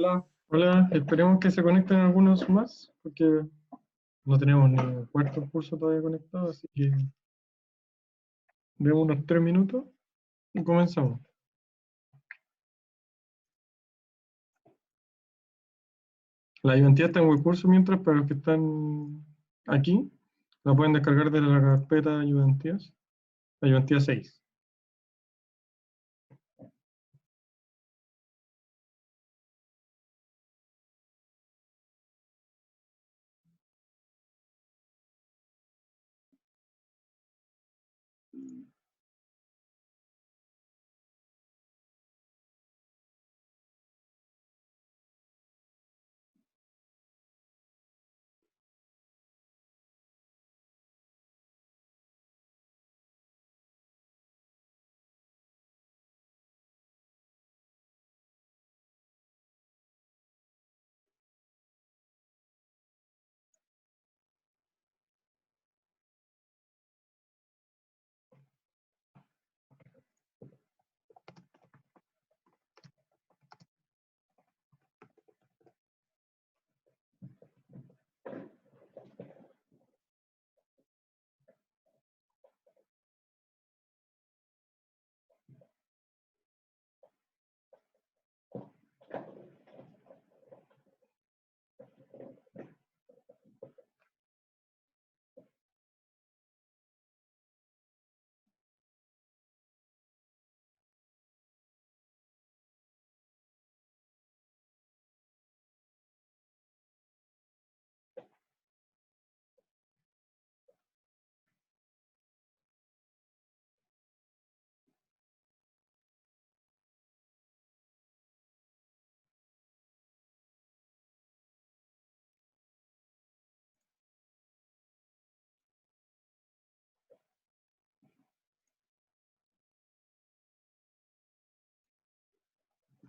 Hola, hola, esperemos que se conecten algunos más, porque no tenemos ni el cuarto curso todavía conectado, así que demos unos 3 minutos y comenzamos. La ayudantía está en el curso mientras, para los que están aquí, la pueden descargar de la carpeta de ayudantías, ayudantía 6.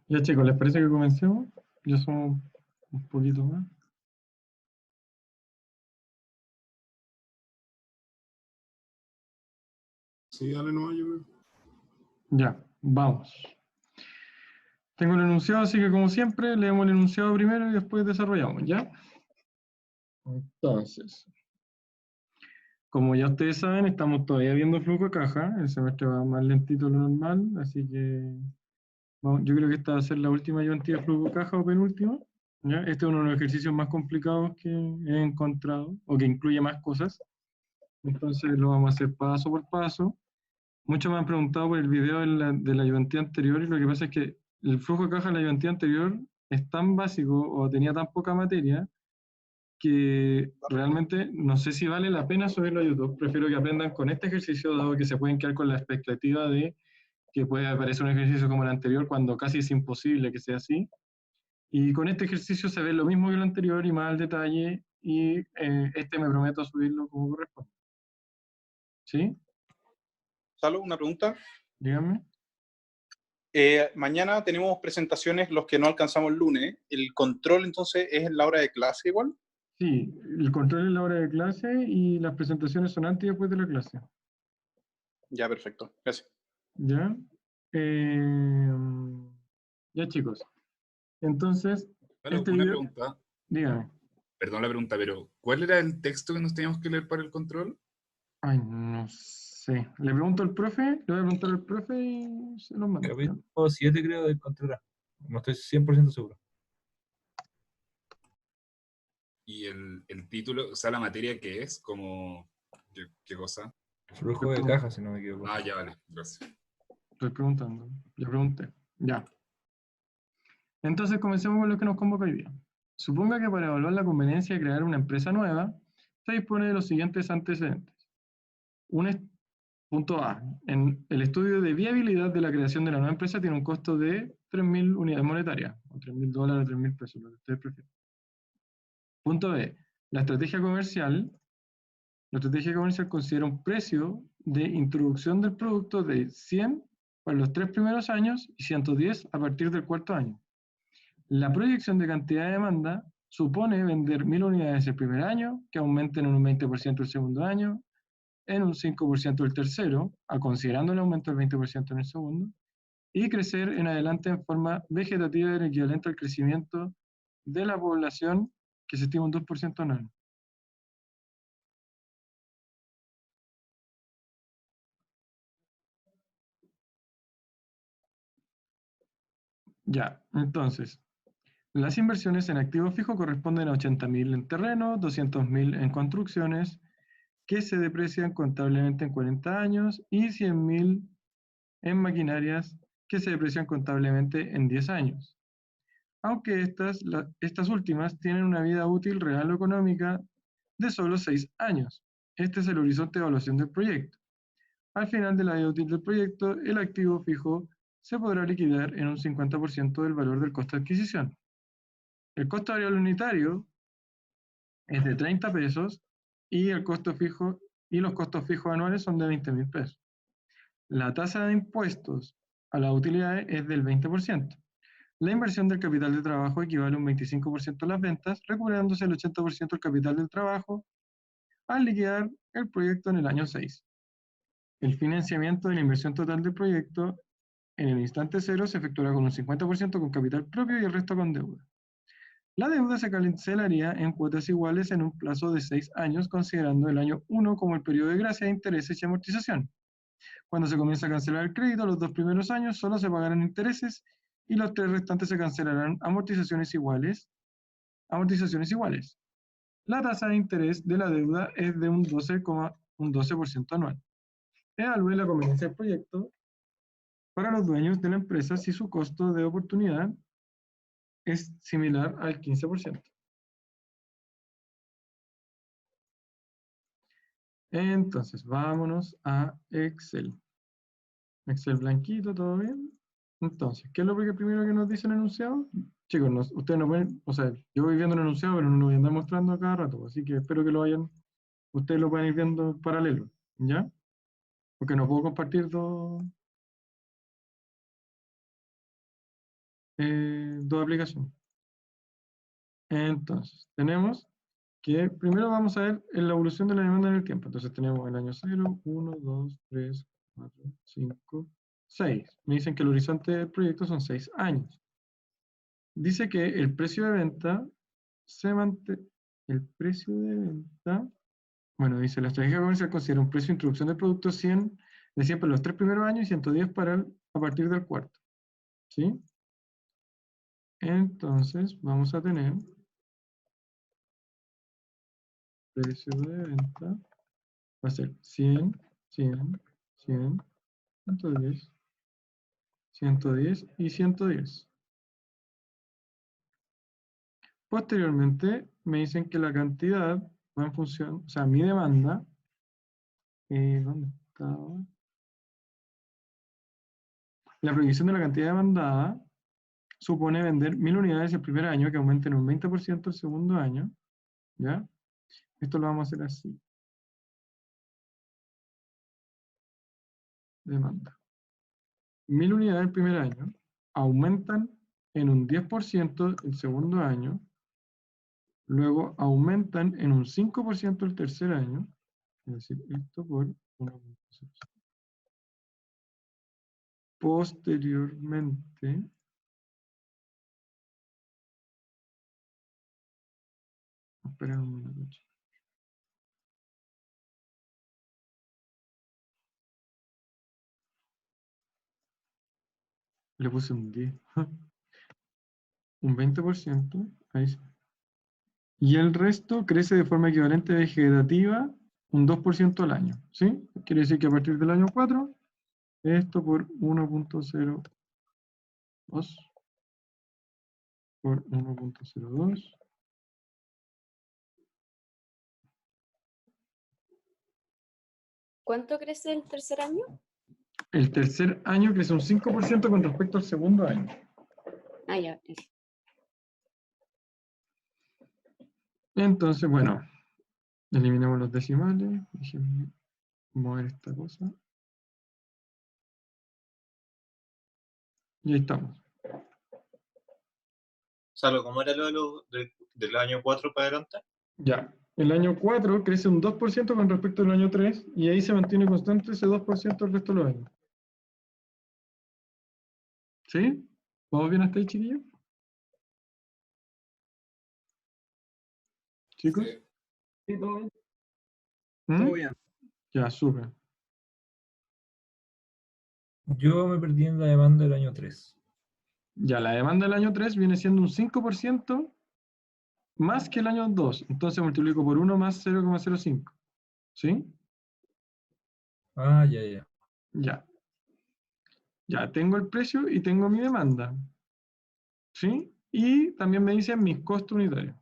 Ya chicos, ¿les parece que comencemos? Ya somos un poquito más. Sí, dale nomás, yo creo. Ya, vamos. Tengo el enunciado, así que como siempre, leemos el enunciado primero y después desarrollamos, ¿ya? Entonces, como ya ustedes saben, estamos todavía viendo flujo de caja, el semestre va más lentito de lo normal, así que yo creo que esta va a ser la última ayudantía de flujo de caja o penúltima, ¿ya? Este es uno de los ejercicios más complicados que he encontrado, o que incluye más cosas, entonces lo vamos a hacer paso por paso. Muchos me han preguntado por el video de la ayudantía anterior, y lo que pasa es que el flujo de caja de la ayudantía anterior es tan básico o tenía tan poca materia que realmente no sé si vale la pena subirlo a YouTube. Prefiero que aprendan con este ejercicio, dado que se pueden quedar con la expectativa de que puede aparecer un ejercicio como el anterior, cuando casi es imposible que sea así. Y con este ejercicio se ve lo mismo que el anterior y más al detalle, y este me prometo subirlo como corresponde. ¿Sí? Salo, una pregunta. Díganme. Mañana tenemos presentaciones los que no alcanzamos el lunes. ¿El control entonces es en la hora de clase igual? Sí, el control es la hora de clase y las presentaciones son antes y después de la clase. Ya, perfecto. Gracias. ¿Ya? Ya chicos. Entonces, Vale, este una video, pregunta, dígame. perdón la pregunta, pero ¿cuál era el texto que nos teníamos que leer para el control? Ay, no sé. Le pregunto al profe, le voy a preguntar al profe y se lo mando. Capítulo 7 creo de Contreras. No estoy 100% seguro. Y el título, o sea, la materia que es, como, ¿qué cosa? Flujo de caja, si no me equivoco. Ah, ya, vale, gracias. Estoy preguntando. Le pregunté. Ya. Entonces comencemos con lo que nos convoca hoy día. Suponga que para evaluar la conveniencia de crear una empresa nueva, se dispone de los siguientes antecedentes. Punto A. En el estudio de viabilidad de la creación de la nueva empresa tiene un costo de 3.000 unidades monetarias, o $3.000, $3.000, lo que ustedes prefieran. Punto B. La estrategia comercial considera un precio de introducción del producto de 100 para los 3 primeros años y 110 a partir del cuarto año. La proyección de cantidad de demanda supone vender 1.000 unidades el primer año, que aumenten en un 20% el segundo año, en un 5% el tercero, considerando el aumento del 20% en el segundo, y crecer en adelante en forma vegetativa en equivalente al crecimiento de la población, que se estima un 2% anual. Ya, entonces, las inversiones en activos fijos corresponden a 80.000 en terreno, 200.000 en construcciones, que se deprecian contablemente en 40 años, y 100.000 en maquinarias, que se deprecian contablemente en 10 años. Aunque estas últimas tienen una vida útil real o económica de solo 6 años. Este es el horizonte de evaluación del proyecto. Al final de la vida útil del proyecto, el activo fijo se podrá liquidar en un 50% del valor del costo de adquisición. El costo variable unitario es de 30 pesos y el costo fijo y los costos fijos anuales son de 20.000 pesos. La tasa de impuestos a las utilidades es del 20%. La inversión del capital de trabajo equivale a un 25% de las ventas, recuperándose el 80% del capital del trabajo al liquidar el proyecto en el año 6. El financiamiento de la inversión total del proyecto en el instante cero se efectuará con un 50% con capital propio y el resto con deuda. La deuda se cancelaría en cuotas iguales en un plazo de 6 años, considerando el año 1 como el periodo de gracia de intereses y amortización. Cuando se comienza a cancelar el crédito, los 2 primeros años solo se pagarán intereses y los 3 restantes se cancelarán amortizaciones iguales. La tasa de interés de la deuda es de un 12% anual. Evalúe la conveniencia del proyecto para los dueños de la empresa si su costo de oportunidad es similar al 15%. Entonces, vámonos a Excel. Excel blanquito, ¿todo bien? Entonces, ¿qué es lo primero que nos dice el enunciado? Chicos, ustedes no pueden, o sea, yo voy viendo el enunciado, pero no lo voy a andar mostrando a cada rato, así que espero que ustedes lo puedan ir viendo en paralelo, ¿ya? Porque no puedo compartir dos aplicaciones. Entonces, tenemos que primero vamos a ver la evolución de la demanda en el tiempo. Entonces tenemos el año 0, 1, 2, 3, 4, 5, 6. Me dicen que el horizonte del proyecto son 6 años. Dice que el precio de venta bueno, dice la estrategia comercial considera un precio de introducción del producto de 100 para los 3 primeros años y 110 a partir del cuarto. ¿Sí? Entonces vamos a tener precio de venta, va a ser 100, 100, 100, 110, 110 y 110. Posteriormente me dicen que la cantidad va en función, o sea, mi demanda, ¿dónde estaba? La proyección de la cantidad demandada supone vender 1.000 unidades el primer año, que aumenten un 20% el segundo año, ¿ya? Esto lo vamos a hacer así. Demanda. 1.000 unidades el primer año, aumentan en un 10% el segundo año, luego aumentan en un 5% el tercer año, es decir, esto por 1.0. Posteriormente, esperen un minuto. Le puse un 10. Un 20%, ahí sí. Y el resto crece de forma equivalente vegetativa un 2% al año, ¿sí? Quiere decir que a partir del año 4, esto por 1.02 por 1.02. ¿Cuánto crece el tercer año? El tercer año crece un 5% con respecto al segundo año. Ah, ya. Eso. Entonces, bueno, eliminemos los decimales. Déjenme mover esta cosa. Y ahí estamos. Salo, ¿cómo era del año 4 para adelante? Ya. El año 4 crece un 2% con respecto al año 3 y ahí se mantiene constante ese 2% el resto de los años. ¿Sí? ¿Vamos bien hasta ahí, chiquillos? ¿Chicos? Sí. Sí, todo bien. ¿Mm? Todo bien. Ya, súper. Yo me perdí en la demanda del año 3. Ya, la demanda del año 3 viene siendo un 5% más que el año 2. Entonces multiplico por 1 más 0,05. ¿Sí? Ah, ya, ya. Ya. Ya, tengo el precio y tengo mi demanda. ¿Sí? Y también me dicen mis costos unitarios.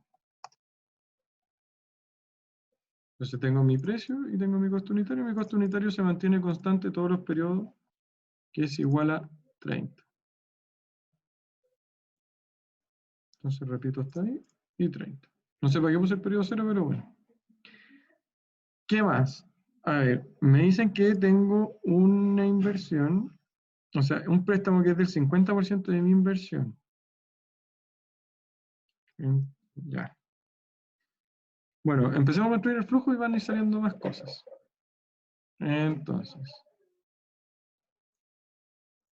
Entonces tengo mi precio y tengo mi costo unitario. Mi costo unitario se mantiene constante todos los periodos, que es igual a 30. Entonces repito hasta ahí y 30. No sé para qué puse el periodo 0, pero bueno. ¿Qué más? A ver, me dicen que tengo una inversión, o sea, un préstamo que es del 50% de mi inversión. Ya. Bueno, empecemos a construir el flujo y van a ir saliendo más cosas. Entonces,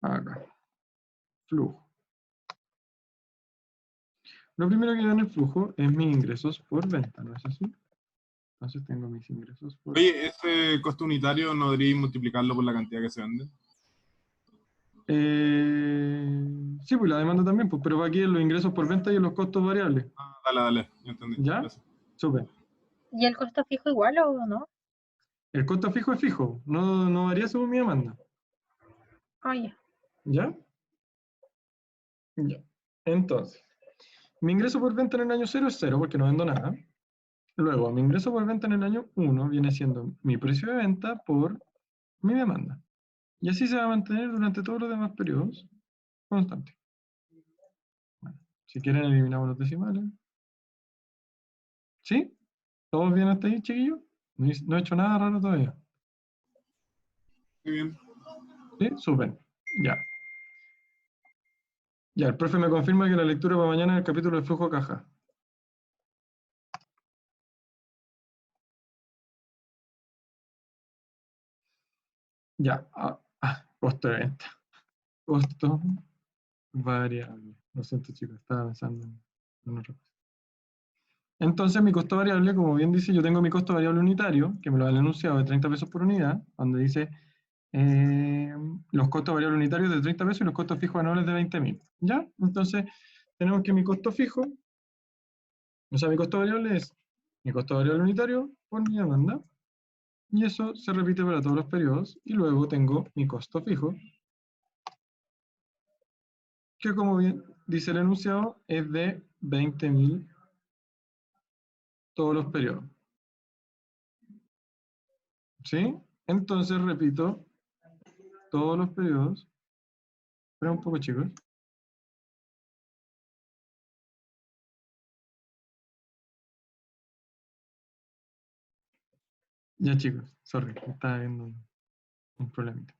acá, flujo. Lo primero que veo en el flujo es mis ingresos por venta, ¿no es así? Entonces tengo mis ingresos por... Oye, ese costo unitario no debería multiplicarlo por la cantidad que se vende. Sí, pues la demanda también, pues, pero va aquí en los ingresos por venta y en los costos variables. Ah, dale, ya entendí. ¿Ya? Gracias. Súper. ¿Y el costo fijo igual o no? El costo fijo es fijo, no varía según mi demanda. Ah, ya. ¿Ya? Ya. Entonces, mi ingreso por venta en el año 0 es 0 porque no vendo nada. Luego, mi ingreso por venta en el año 1 viene siendo mi precio de venta por mi demanda. Y así se va a mantener durante todos los demás periodos constante. Bueno, si quieren eliminamos los decimales. ¿Sí? ¿Todos bien hasta ahí, chiquillos? No he hecho nada raro todavía. Muy bien. ¿Sí? Súper. Ya. Ya, el profe me confirma que la lectura para mañana es el capítulo de flujo caja. Ya. Costo de venta. Costo variable. Lo siento, chicos, estaba pensando en otra cosa. Entonces, mi costo variable, como bien dice, yo tengo mi costo variable unitario, que me lo han enunciado de 30 pesos por unidad, donde dice los costos variables unitarios de 30 pesos y los costos fijos anuales de 20.000. ¿Ya? Entonces, tenemos que mi costo fijo, o sea, mi costo variable es mi costo variable unitario por mi demanda, y eso se repite para todos los periodos, y luego tengo mi costo fijo, que como bien dice el enunciado, es de 20.000 todos los periodos. ¿Sí? Entonces repito todos los periodos. Espera un poco, chicos. Ya, chicos, sorry, estaba viendo un problemita.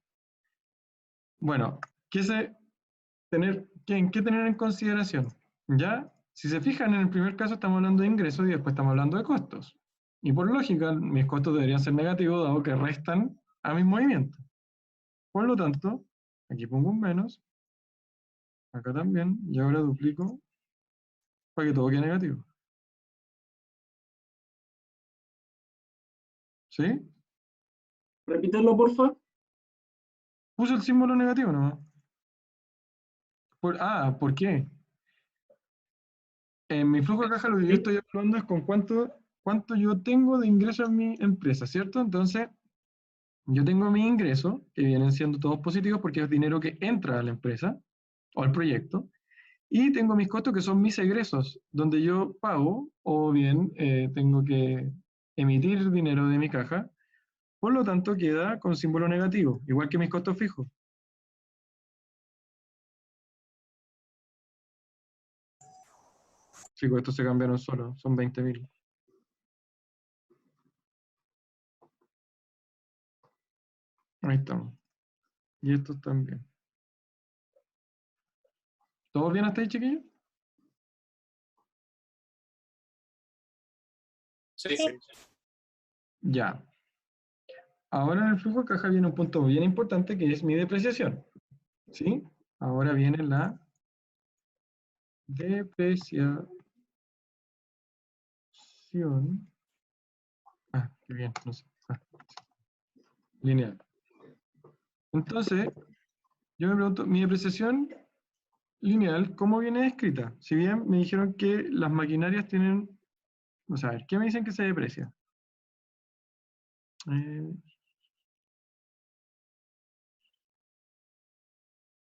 Bueno, ¿en qué tener en consideración? Ya, si se fijan, en el primer caso estamos hablando de ingresos y después estamos hablando de costos. Y por lógica, mis costos deberían ser negativos, dado que restan a mis movimientos. Por lo tanto, aquí pongo un menos, acá también, y ahora duplico para que todo quede negativo. ¿Sí? Repítelo, porfa. Puse el símbolo negativo, ¿no? ¿Por qué? En mi flujo de caja lo que yo estoy evaluando es con cuánto yo tengo de ingreso en mi empresa, ¿cierto? Entonces, yo tengo mi ingreso, que vienen siendo todos positivos porque es dinero que entra a la empresa o al proyecto, y tengo mis costos que son mis egresos, donde yo pago o bien tengo que emitir dinero de mi caja, por lo tanto queda con símbolo negativo, igual que mis costos fijos. Chicos, estos se cambiaron solo, son 20.000. Ahí estamos. Y estos también. ¿Todos bien hasta ahí, chiquillos? Sí. Sí. Ya. Ahora en el flujo de caja viene un punto bien importante que es mi depreciación. ¿Sí? Ahora viene la depreciación. Ah, qué bien, no sé. Lineal. Entonces, yo me pregunto, mi depreciación lineal, ¿cómo viene escrita? Si bien me dijeron que las maquinarias tienen, vamos a ver, ¿qué me dicen que se deprecia?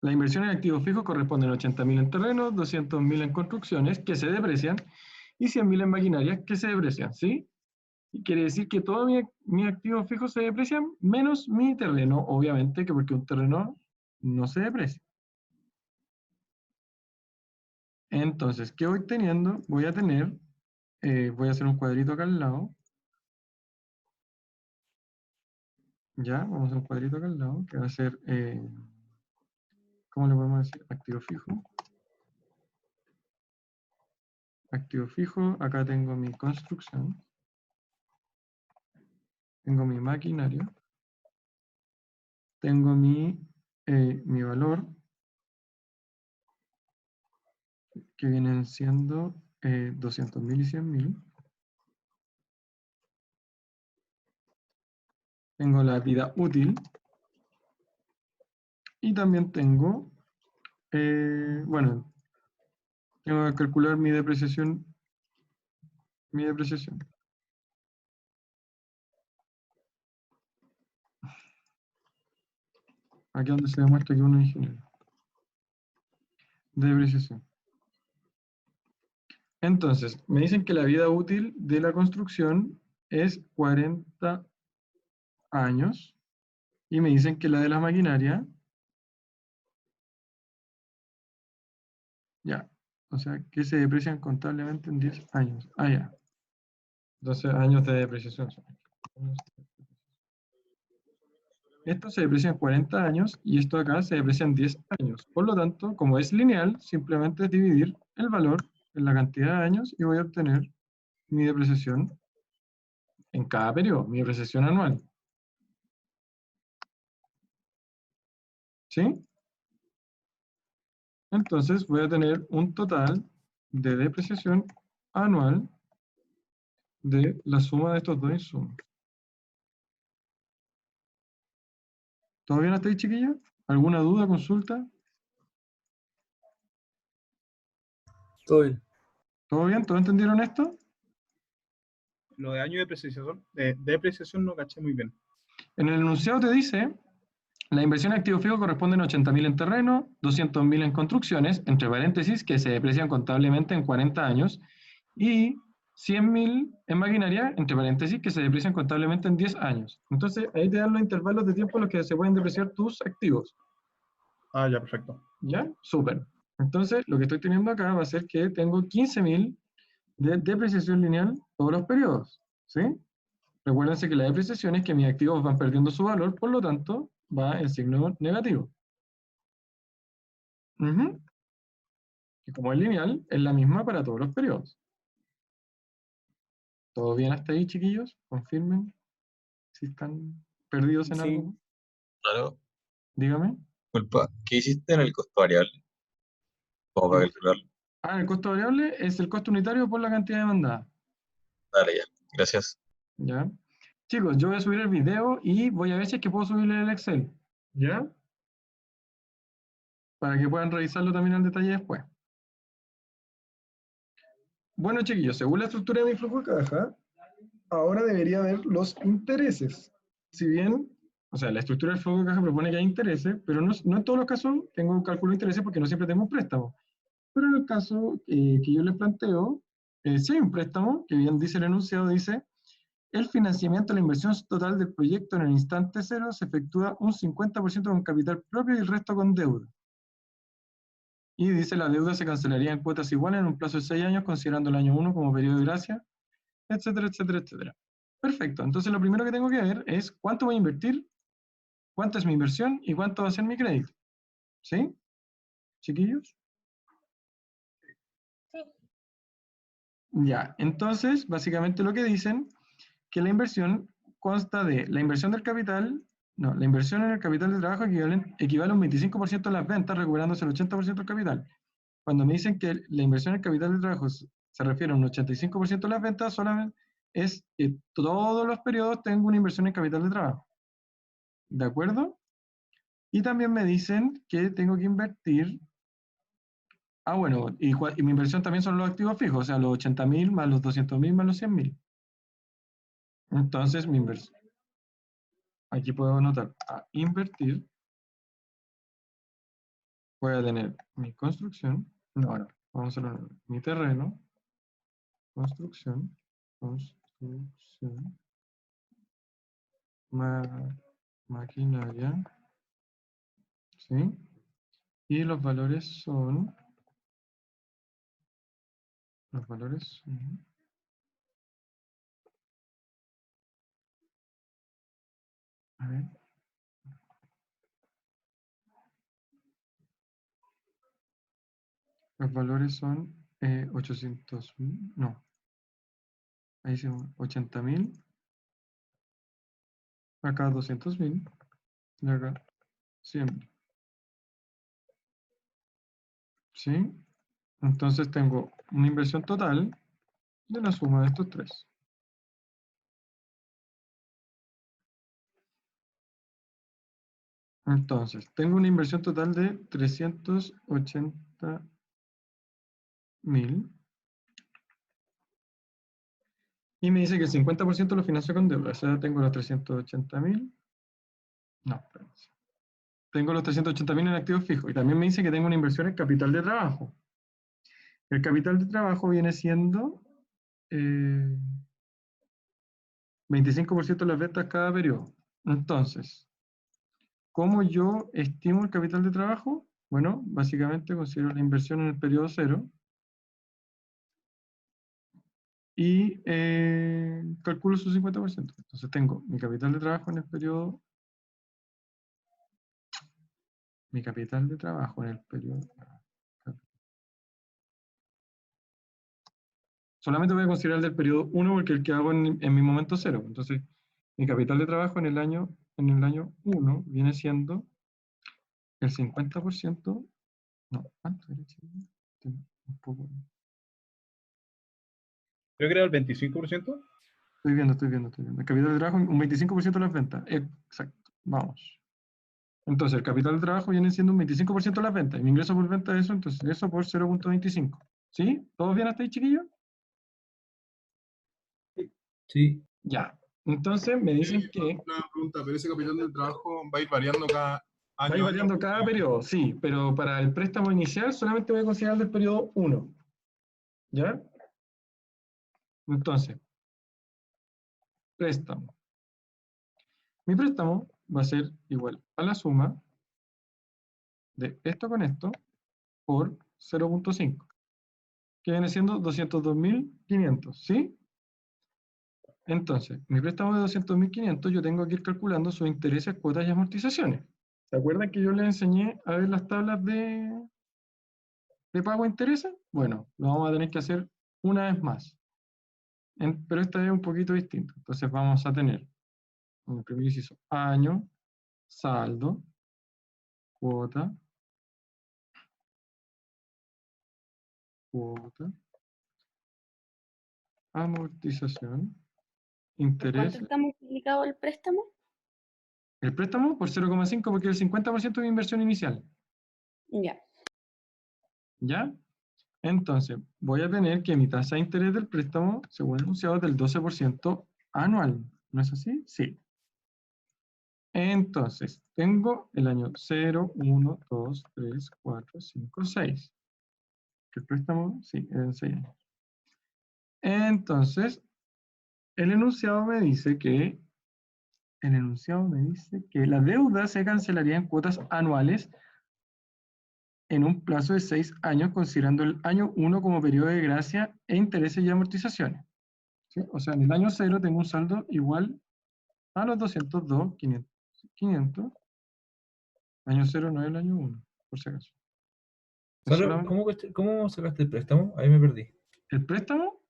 La inversión en activos fijos corresponden a 80.000 en terrenos, 200.000 en construcciones, que se deprecian, y 100.000 en maquinarias, que se deprecian, ¿sí? Y quiere decir que todos mis activos fijos se deprecian, menos mi terreno, obviamente, que porque un terreno no se deprecia. Entonces, ¿qué voy teniendo? Voy a tener, voy a hacer un cuadrito acá al lado. Ya, vamos a hacer un cuadrito acá al lado, que va a ser, ¿cómo le podemos decir? Activo fijo. Activo fijo, acá tengo mi construcción. Tengo mi maquinaria. Tengo mi valor, que vienen siendo 200.000 y 100.000. Tengo la vida útil. Y también tengo, bueno, tengo que calcular mi depreciación. Aquí es donde se demuestra que uno es ingeniero. Depreciación. Entonces, me dicen que la vida útil de la construcción es 40 años. Y me dicen que la de la maquinaria, ya, o sea, que se deprecian contablemente en 10 años. Ah, ya. 12 años de depreciación. Esto se deprecia en 40 años y esto acá se deprecia en 10 años. Por lo tanto, como es lineal, simplemente es dividir el valor en la cantidad de años y voy a obtener mi depreciación en cada periodo, mi depreciación anual. ¿Sí? Entonces voy a tener un total de depreciación anual de la suma de estos dos insumos. ¿Todo bien hasta ahí, chiquillos? ¿Alguna duda, consulta? Todo bien. ¿Todo bien? ¿Todos entendieron esto? Lo de año de depreciación no caché muy bien. En el enunciado te dice, la inversión en activo fijo corresponde a 80.000 en terreno, 200.000 en construcciones, entre paréntesis, que se deprecian contablemente en 40 años, y 100.000 en maquinaria, entre paréntesis, que se deprecian contablemente en 10 años. Entonces, ahí te dan los intervalos de tiempo en los que se pueden depreciar tus activos. Ah, ya, perfecto. ¿Ya? Súper. Entonces, lo que estoy teniendo acá va a ser que tengo 15.000 de depreciación lineal todos los periodos. ¿Sí? Recuérdense que la depreciación es que mis activos van perdiendo su valor, por lo tanto, va en signo negativo. Y como es lineal, es la misma para todos los periodos. ¿Todo bien hasta ahí, chiquillos? Confirmen si están perdidos en algo. Claro, Dígame. disculpa, ¿qué hiciste en el costo variable? ¿Cómo para calcularlo? Ah, el costo variable es el costo unitario por la cantidad demandada. Dale, ya, gracias. ¿Ya? Chicos, yo voy a subir el video y voy a ver si es que puedo subirle el Excel. ¿Ya? Para que puedan revisarlo también al detalle después. Bueno, chiquillos, según la estructura de mi flujo de caja, ahora debería haber los intereses. Si bien, o sea, la estructura del flujo de caja propone que hay intereses, pero no en todos los casos tengo un cálculo de intereses porque no siempre tengo un préstamo. Pero en el caso que yo les planteo, si hay un préstamo, que bien dice el enunciado, dice, el financiamiento de la inversión total del proyecto en el instante cero se efectúa un 50% con capital propio y el resto con deuda. Y dice, la deuda se cancelaría en cuotas iguales en un plazo de 6 años, considerando el año 1 como periodo de gracia, etcétera, etcétera, etcétera. Perfecto. Entonces lo primero que tengo que ver es cuánto voy a invertir, cuánto es mi inversión y cuánto va a ser mi crédito. ¿Sí? ¿Chiquillos? Sí. Ya, entonces, básicamente lo que dicen, que la inversión consta de la inversión del capital No, la inversión en el capital de trabajo equivale a un 25% de las ventas, recuperándose el 80% del capital. Cuando me dicen que la inversión en el capital de trabajo se refiere a un 85% de las ventas, solamente es que todos los periodos tengo una inversión en capital de trabajo. ¿De acuerdo? Y también me dicen que tengo que invertir. Ah, bueno, y mi inversión también son los activos fijos, o sea, los 80.000 más los 200.000 más los 100.000. Entonces, mi inversión. Aquí puedo anotar a invertir. Voy a tener mi construcción. No, ahora, vamos a hacerlo. Mi terreno. Construcción. Maquinaria. ¿Sí? Y los valores son. Los valores son. A ver. Los valores son 800.000. No. Ahí sí, 80.000. Acá 200.000. Y acá 100.000. ¿Sí? Entonces tengo una inversión total de la suma de estos tres. Entonces, tengo una inversión total de 380.000. Y me dice que el 50% lo financio con deuda. O sea, tengo los 380.000. No, espérense. Tengo los 380.000 en activos fijos. Y también me dice que tengo una inversión en capital de trabajo. El capital de trabajo viene siendo 25% de las ventas cada periodo. Entonces, ¿cómo yo estimo el capital de trabajo? Bueno, básicamente considero la inversión en el periodo 0 y calculo su 50%. Entonces tengo mi capital de trabajo en el periodo. Mi capital de trabajo en el periodo. Solamente voy a considerar el del periodo 1 porque el que hago en mi momento 0. Entonces, mi capital de trabajo en el año 1 viene siendo el 50%. No, ¿cuánto era? Un poco. Creo que era el 25%. Estoy viendo. El capital de trabajo, un 25% de las ventas. Exacto. Vamos. Entonces, el capital de trabajo viene siendo un 25% de las ventas. Y mi ingreso por venta es eso, entonces eso por 0.25. ¿Sí? ¿Todos bien hasta ahí, chiquillos? Sí. Ya. Entonces, me dicen que Una pregunta, pero ese capital del trabajo va a ir variando cada año. va a ir variando cada periodo, sí, pero para el préstamo inicial solamente voy a considerar el del periodo 1. ¿Ya? Entonces, préstamo. Mi préstamo va a ser igual a la suma de esto con esto por 0.5, que viene siendo 202.500, ¿sí? Entonces, mi préstamo de 200.500, yo tengo que ir calculando sus intereses, cuotas y amortizaciones. ¿Se acuerdan que yo les enseñé a ver las tablas de pago a intereses? Bueno, lo vamos a tener que hacer una vez más. Pero esta es un poquito distinto. Entonces vamos a tener, en el primer inciso, año, saldo, cuota, amortización, ¿Por interés. cuánto está multiplicado el préstamo? El préstamo por 0,5 porque es el 50% de mi inversión inicial. Ya. ¿Ya? Entonces, voy a tener que mi tasa de interés del préstamo, según enunciado, es del 12% anual. ¿No es así? Sí. Entonces, tengo el año 0, 1, 2, 3, 4, 5, 6. ¿El préstamo? Sí, es en 6 años. Entonces, el enunciado me dice que la deuda se cancelaría en cuotas anuales en un plazo de 6 años, considerando el año 1 como periodo de gracia e intereses y amortizaciones. ¿Sí? O sea, en el año 0 tengo un saldo igual a los 202.500. Año 0 no es el año 1, por si acaso. Solo, ¿cómo sacaste el préstamo? Ahí me perdí. El préstamo,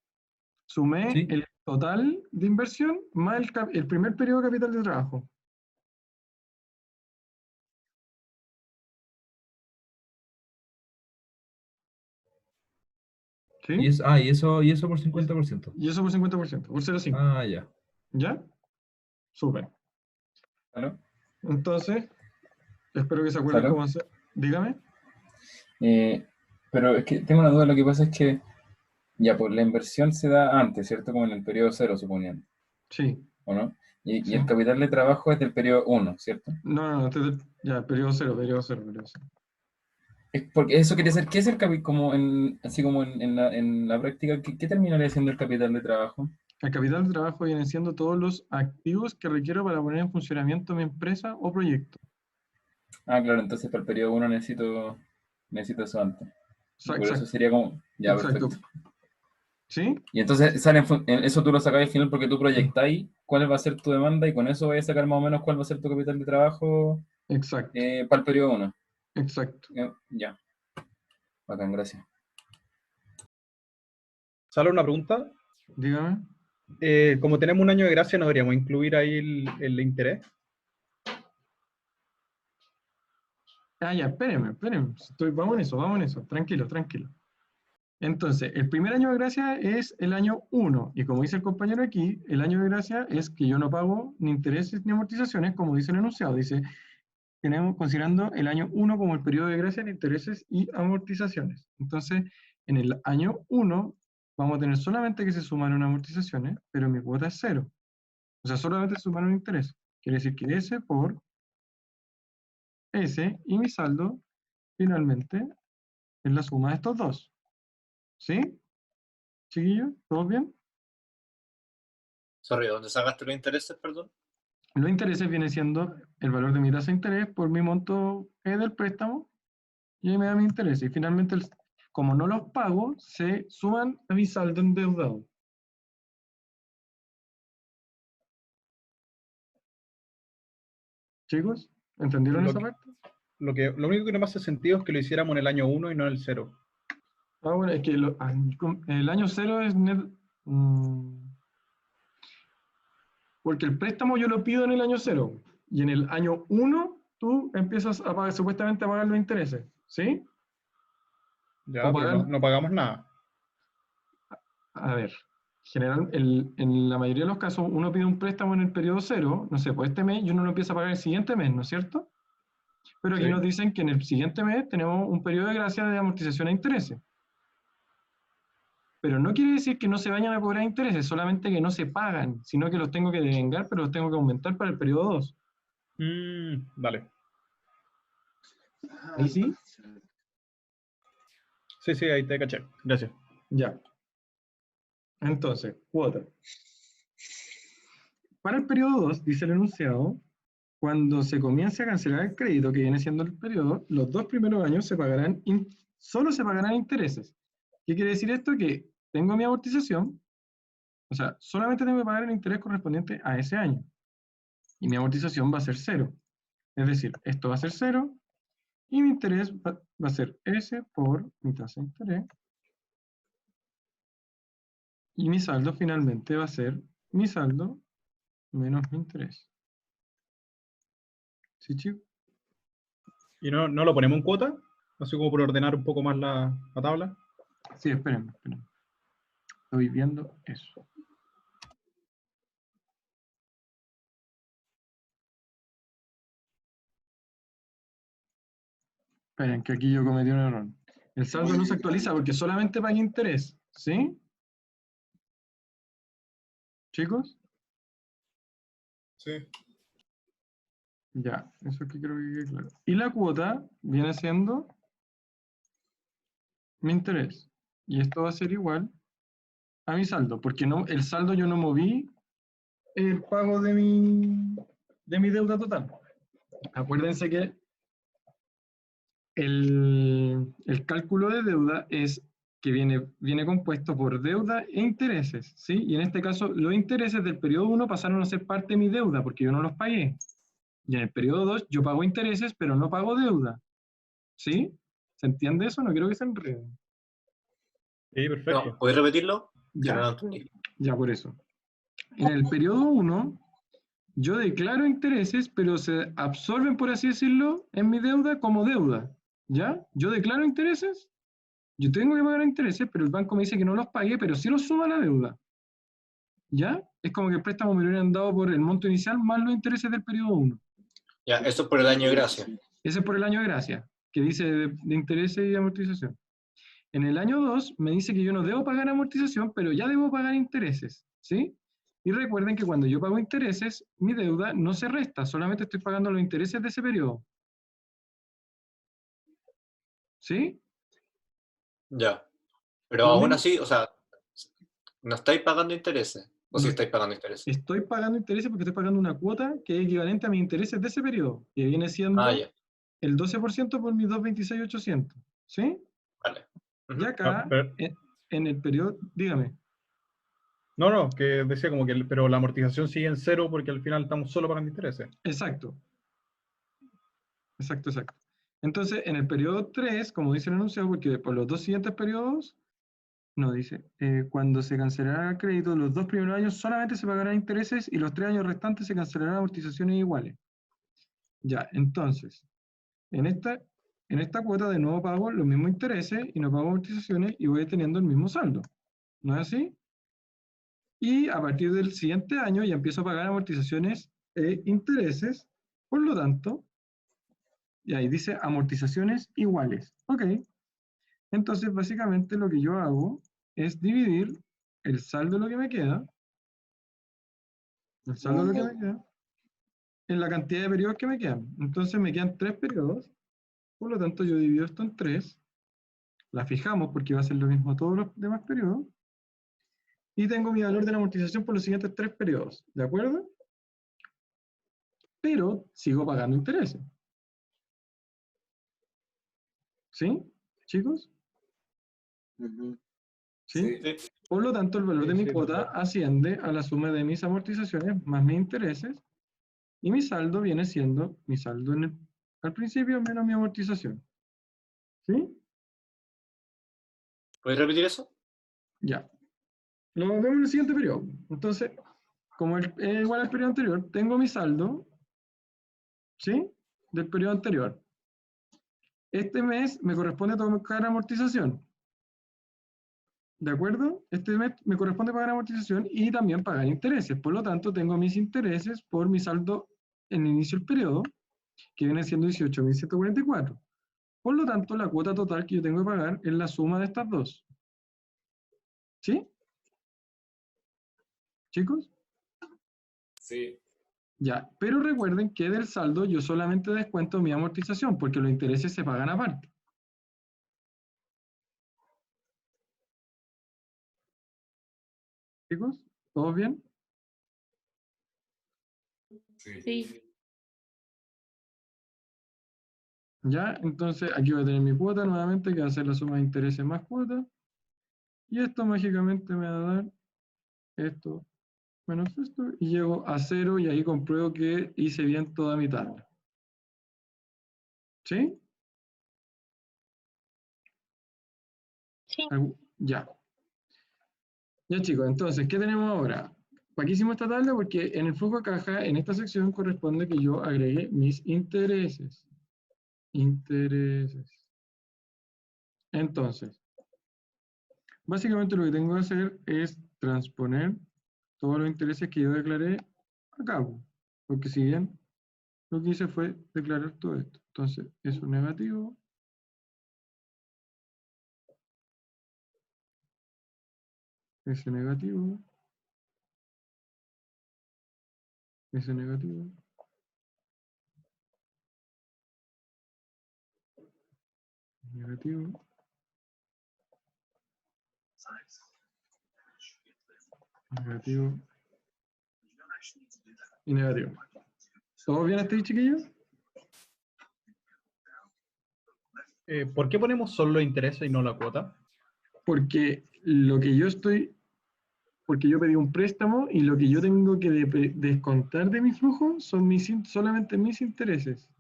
sumé ¿Sí? el total de inversión más el primer periodo de capital de trabajo. ¿Sí? Y eso por 50%. Y eso por 50%, por 0,5. Ah, ya. ¿Ya? Súper. Claro. Entonces, espero que se acuerden Claro. cómo hacer. Dígame. Pero es que tengo una duda, lo que pasa es que, ya, pues la inversión se da antes, ¿cierto? Como en el periodo 0, suponiendo, Sí. ¿o no? Y Sí. el capital de trabajo es del periodo 1, ¿cierto? No, ya, periodo 0. Es porque eso quería decir, ¿qué es el capital, como así como en la práctica, ¿qué terminaría siendo el capital de trabajo? El capital de trabajo vienen siendo todos los activos que requiero para poner en funcionamiento mi empresa o proyecto. Ah, claro, entonces para el periodo 1 necesito eso antes. Y por eso Exacto. sería como, ya, Exacto. perfecto. ¿Sí? Y entonces eso tú lo sacas al final porque tú proyectáis cuál va a ser tu demanda y con eso vais a sacar más o menos cuál va a ser tu capital de trabajo Exacto. para el periodo 1. Exacto. Ya. Bacán, gracias. Solo una pregunta. Dígame. Como tenemos un año de gracia, ¿no deberíamos incluir ahí el interés? Ah, ya, espérenme. Vamos en eso. Tranquilo. Entonces, el primer año de gracia es el año 1. Y como dice el compañero aquí, el año de gracia es que yo no pago ni intereses ni amortizaciones, como dice el enunciado. Dice, tenemos considerando el año 1 como el periodo de gracia de intereses y amortizaciones. Entonces, en el año 1 vamos a tener solamente que se sumaron amortizaciones, pero mi cuota es 0. O sea, solamente se sumaron intereses. Quiere decir que S por S y mi saldo finalmente es la suma de estos dos. ¿Sí? Chiquillos, ¿todos bien? Sorry, ¿dónde sacaste los intereses, perdón? Los intereses viene siendo el valor de mi tasa de interés por mi monto del préstamo y ahí me da mi interés. Y finalmente, como no los pago, se suman a mi saldo endeudado. Chicos, ¿entendieron esa parte? Lo único que no me hace sentido es que lo hiciéramos en el año 1 y no en el 0. Ah, bueno, es que el año 0 es porque el préstamo yo lo pido en el año 0 y en el año 1 tú empiezas a pagar, supuestamente a pagar los intereses, ¿sí? Ya, O pero pagar, no pagamos nada. a ver, en la mayoría de los casos uno pide un préstamo en el periodo 0, no sé, pues este mes y uno lo empieza a pagar el siguiente mes, ¿no es cierto? Pero aquí Sí. nos dicen que en el siguiente mes tenemos un periodo de gracia de amortización a intereses. Pero no quiere decir que no se vayan a cobrar intereses, solamente que no se pagan, sino que los tengo que devengar, pero los tengo que aumentar para el periodo 2. Vale. ¿Ahí sí? Sí, ahí te caché. Gracias. Ya. Entonces, cuota. Para el periodo 2, dice el enunciado, cuando se comience a cancelar el crédito, que viene siendo el periodo, los 2 primeros años solo se pagarán intereses. ¿Qué quiere decir esto? Que tengo mi amortización, o sea, solamente tengo que pagar el interés correspondiente a ese año. Y mi amortización va a ser 0. Es decir, esto va a ser 0 y mi interés va a ser S por mi tasa de interés. Y mi saldo finalmente va a ser mi saldo menos mi interés. ¿Sí, chicos? ¿Y no lo ponemos en cuota? Así como por ordenar un poco más la tabla. Sí, espérenme. Estoy viendo eso. Esperen, que aquí yo cometí un error. El saldo no se actualiza porque solamente paga interés. ¿Sí? ¿Chicos? Sí. Ya, eso es que creo que quede claro. Y la cuota viene siendo mi interés. Y esto va a ser igual a mi saldo, porque el saldo yo no moví el pago de mi deuda total. Acuérdense que el cálculo de deuda es que viene compuesto por deuda e intereses, ¿sí? Y en este caso, los intereses del periodo 1 pasaron a ser parte de mi deuda, porque yo no los pagué. Y en el periodo 2 yo pago intereses, pero no pago deuda. ¿Sí? ¿Se entiende eso? No quiero que se enreden. Sí, perfecto. No, ¿puedes repetirlo? Que Ya. no lo entendí. Ya, por eso. En el periodo 1, yo declaro intereses, pero se absorben, por así decirlo, en mi deuda como deuda. ¿Ya? Yo declaro intereses, Yo tengo que pagar intereses, pero el banco me dice que no los pagué, pero sí los suma a la deuda. ¿Ya? Es como que el préstamo me lo hubieran dado por el monto inicial más los intereses del periodo 1. Ya, eso es por el año de gracia. Ese es por el año de gracia, que dice de intereses y amortización. En el año 2 me dice que yo no debo pagar amortización, pero ya debo pagar intereses, ¿sí? Y recuerden que cuando yo pago intereses, mi deuda no se resta, solamente estoy pagando los intereses de ese periodo. ¿Sí? Ya. Pero ¿Lo aún mismo? así, o sea, no estáis pagando intereses. O sí No. estáis pagando intereses. Estoy pagando intereses porque estoy pagando una cuota que es equivalente a mis intereses de ese periodo, que viene siendo Ah, ya. el 12% por mis 226.800. ¿Sí? Vale. Ujú. Y acá, en el periodo, dígame. No, que decía como que, pero la amortización sigue en cero porque al final estamos solo pagando intereses. Exacto. Exacto. Entonces, en el periodo 3, como dice el enunciado, porque por los dos siguientes periodos, no dice, cuando se cancelará el crédito, los 2 primeros años solamente se pagarán intereses y los 3 años restantes se cancelarán amortizaciones iguales. Ya, entonces, en esta cuota de nuevo pago los mismos intereses y no pago amortizaciones y voy teniendo el mismo saldo. ¿No es así? Y a partir del siguiente año ya empiezo a pagar amortizaciones e intereses, por lo tanto, y ahí dice amortizaciones iguales. Ok. Entonces, básicamente lo que yo hago es dividir el saldo de lo que me queda, en la cantidad de periodos que me quedan. Entonces me quedan 3 periodos, por lo tanto yo divido esto en 3, la fijamos porque va a ser lo mismo a todos los demás periodos, y tengo mi valor de la amortización por los siguientes 3 periodos, ¿de acuerdo? Pero sigo pagando intereses. ¿Sí, chicos? ¿Sí? Sí. Por lo tanto, el valor de mi Sí, cuota perfecto. asciende a la suma de mis amortizaciones más mis intereses, y mi saldo viene siendo mi saldo al principio menos mi amortización. ¿Sí? ¿Puedes repetir eso? Ya. Lo vemos en el siguiente periodo. Entonces, como es igual al periodo anterior, tengo mi saldo, ¿sí? Del periodo anterior. Este mes me corresponde tocar amortización. ¿De acuerdo? Este mes me corresponde pagar amortización y también pagar intereses. Por lo tanto, tengo mis intereses por mi saldo en inicio del periodo, que viene siendo 18.144. Por lo tanto, la cuota total que yo tengo que pagar es la suma de estas dos. ¿Sí? ¿Chicos? Sí. Ya, pero recuerden que del saldo yo solamente descuento mi amortización, porque los intereses se pagan aparte. ¿Chicos? ¿Todos bien? Sí. Ya, entonces aquí voy a tener mi cuota nuevamente, que va a ser la suma de intereses más cuota. Y esto mágicamente me va a dar esto menos esto, y llego a 0 y ahí compruebo que hice bien toda mi tabla. ¿Sí? Sí. Ya. Ya chicos, entonces, ¿qué tenemos ahora? ¿Para qué hicimos esta tabla? Porque en el flujo de caja, en esta sección, corresponde que yo agregue mis intereses. Intereses. Entonces, básicamente lo que tengo que hacer es transponer todos los intereses que yo declaré a cabo. Porque si bien lo que hice fue declarar todo esto. Entonces, eso negativo. Ese negativo. Ese negativo. Negativo. Negativo. Y negativo. ¿Todo bien hasta ahí, chiquillos? ¿Por qué ponemos solo los intereses y no la cuota? Porque lo que yo porque yo pedí un préstamo y lo que yo tengo que descontar de mi flujo son solamente mis intereses.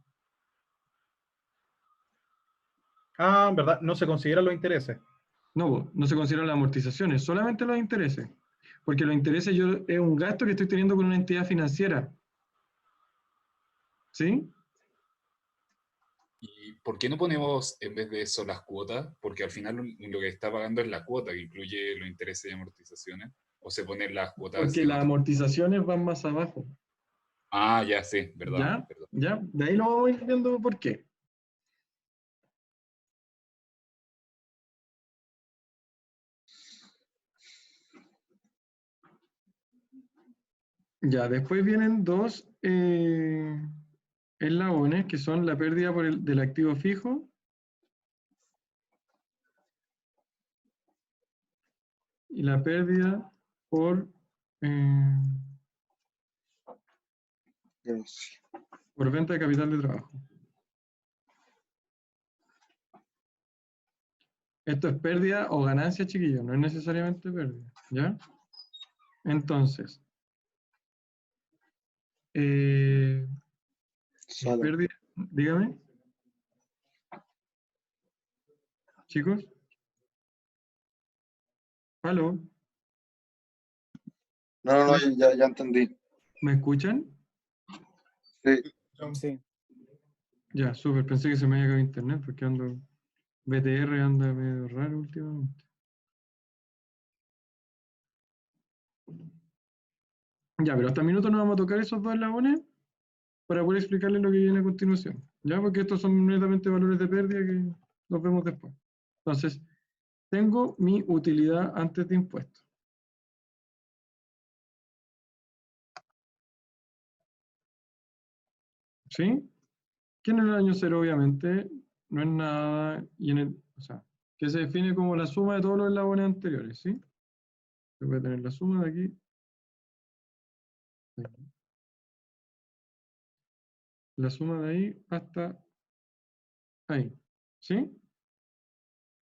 Ah, en verdad, no se consideran los intereses. No, no se consideran las amortizaciones, solamente los intereses. Porque los intereses es un gasto que estoy teniendo con una entidad financiera. ¿Sí? ¿por qué no ponemos en vez de eso las cuotas? Porque al final lo que está pagando es la cuota, que incluye los intereses y amortizaciones. O se ponen las cuotas Porque en las otro. amortizaciones van más abajo. Ah, ya sí, verdad. ¿Ya? Perdón. ¿Ya? De ahí lo vamos a ir viendo por qué. Ya, después vienen dos eslabones, que son la pérdida del activo fijo y la pérdida por venta de capital de trabajo. Esto es pérdida o ganancia, chiquillos, no es necesariamente pérdida, ¿ya? Entonces, pérdida, dígame. Chicos. ¿Aló? No, ya entendí. ¿Me escuchan? Sí. Ya, súper. Pensé que se me había acabado internet porque BTR anda medio raro últimamente. Ya, pero hasta minutos nos vamos a tocar esos dos eslabones para poder explicarles lo que viene a continuación. Ya, porque estos son netamente valores de pérdida que los vemos después. Entonces, tengo mi utilidad antes de impuestos. ¿Sí? Que en el año cero, obviamente, no es nada, o sea, que se define como la suma de todos los eslabones anteriores, ¿sí? Se puede tener la suma de aquí. La suma de ahí hasta ahí, ¿sí?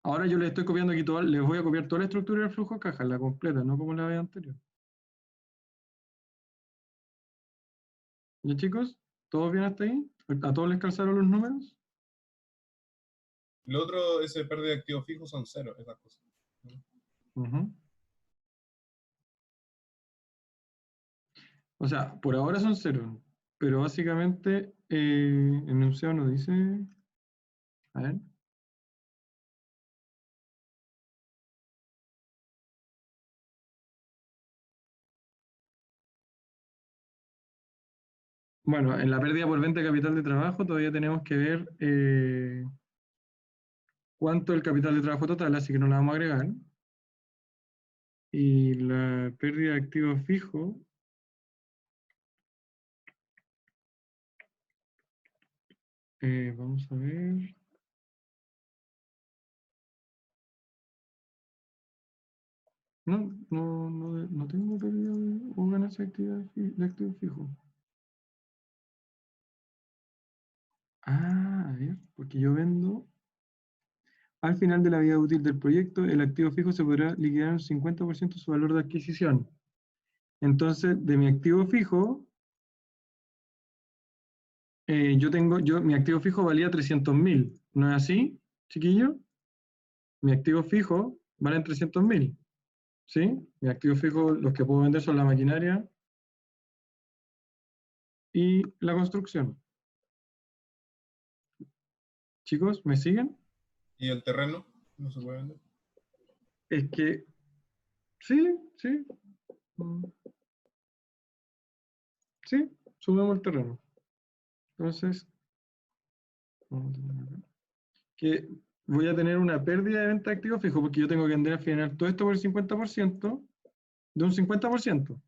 Ahora yo les estoy copiando aquí les voy a copiar toda la estructura del flujo de caja, la completa, no como la vez anterior. ¿Ya, chicos? ¿Todos bien hasta ahí? ¿A todos les calzaron los números? Lo otro, ese pérdida de activos fijos son cero, esas cosas. O sea, por ahora son cero, pero básicamente el enunciado nos dice, a ver. Bueno, en la pérdida por venta de capital de trabajo todavía tenemos que ver cuánto es el capital de trabajo total, así que no la vamos a agregar. Y la pérdida de activos fijos, vamos a ver. No tengo pérdida o ganancia de activos fijos. Ah, a ver, porque yo vendo. Al final de la vida útil del proyecto, el activo fijo se podrá liquidar un 50% de su valor de adquisición. Entonces, de mi activo fijo, mi activo fijo valía 300.000. ¿No es así, chiquillo? Mi activo fijo vale 300.000. ¿Sí? Mi activo fijo, los que puedo vender son la maquinaria y la construcción. Chicos, ¿me siguen? ¿Y el terreno? ¿No se puede vender? Es que, sí. Sí, sumemos el terreno. Entonces, que voy a tener una pérdida de venta de activo fijo porque yo tengo que vender al final todo esto por el 50% de un 50%.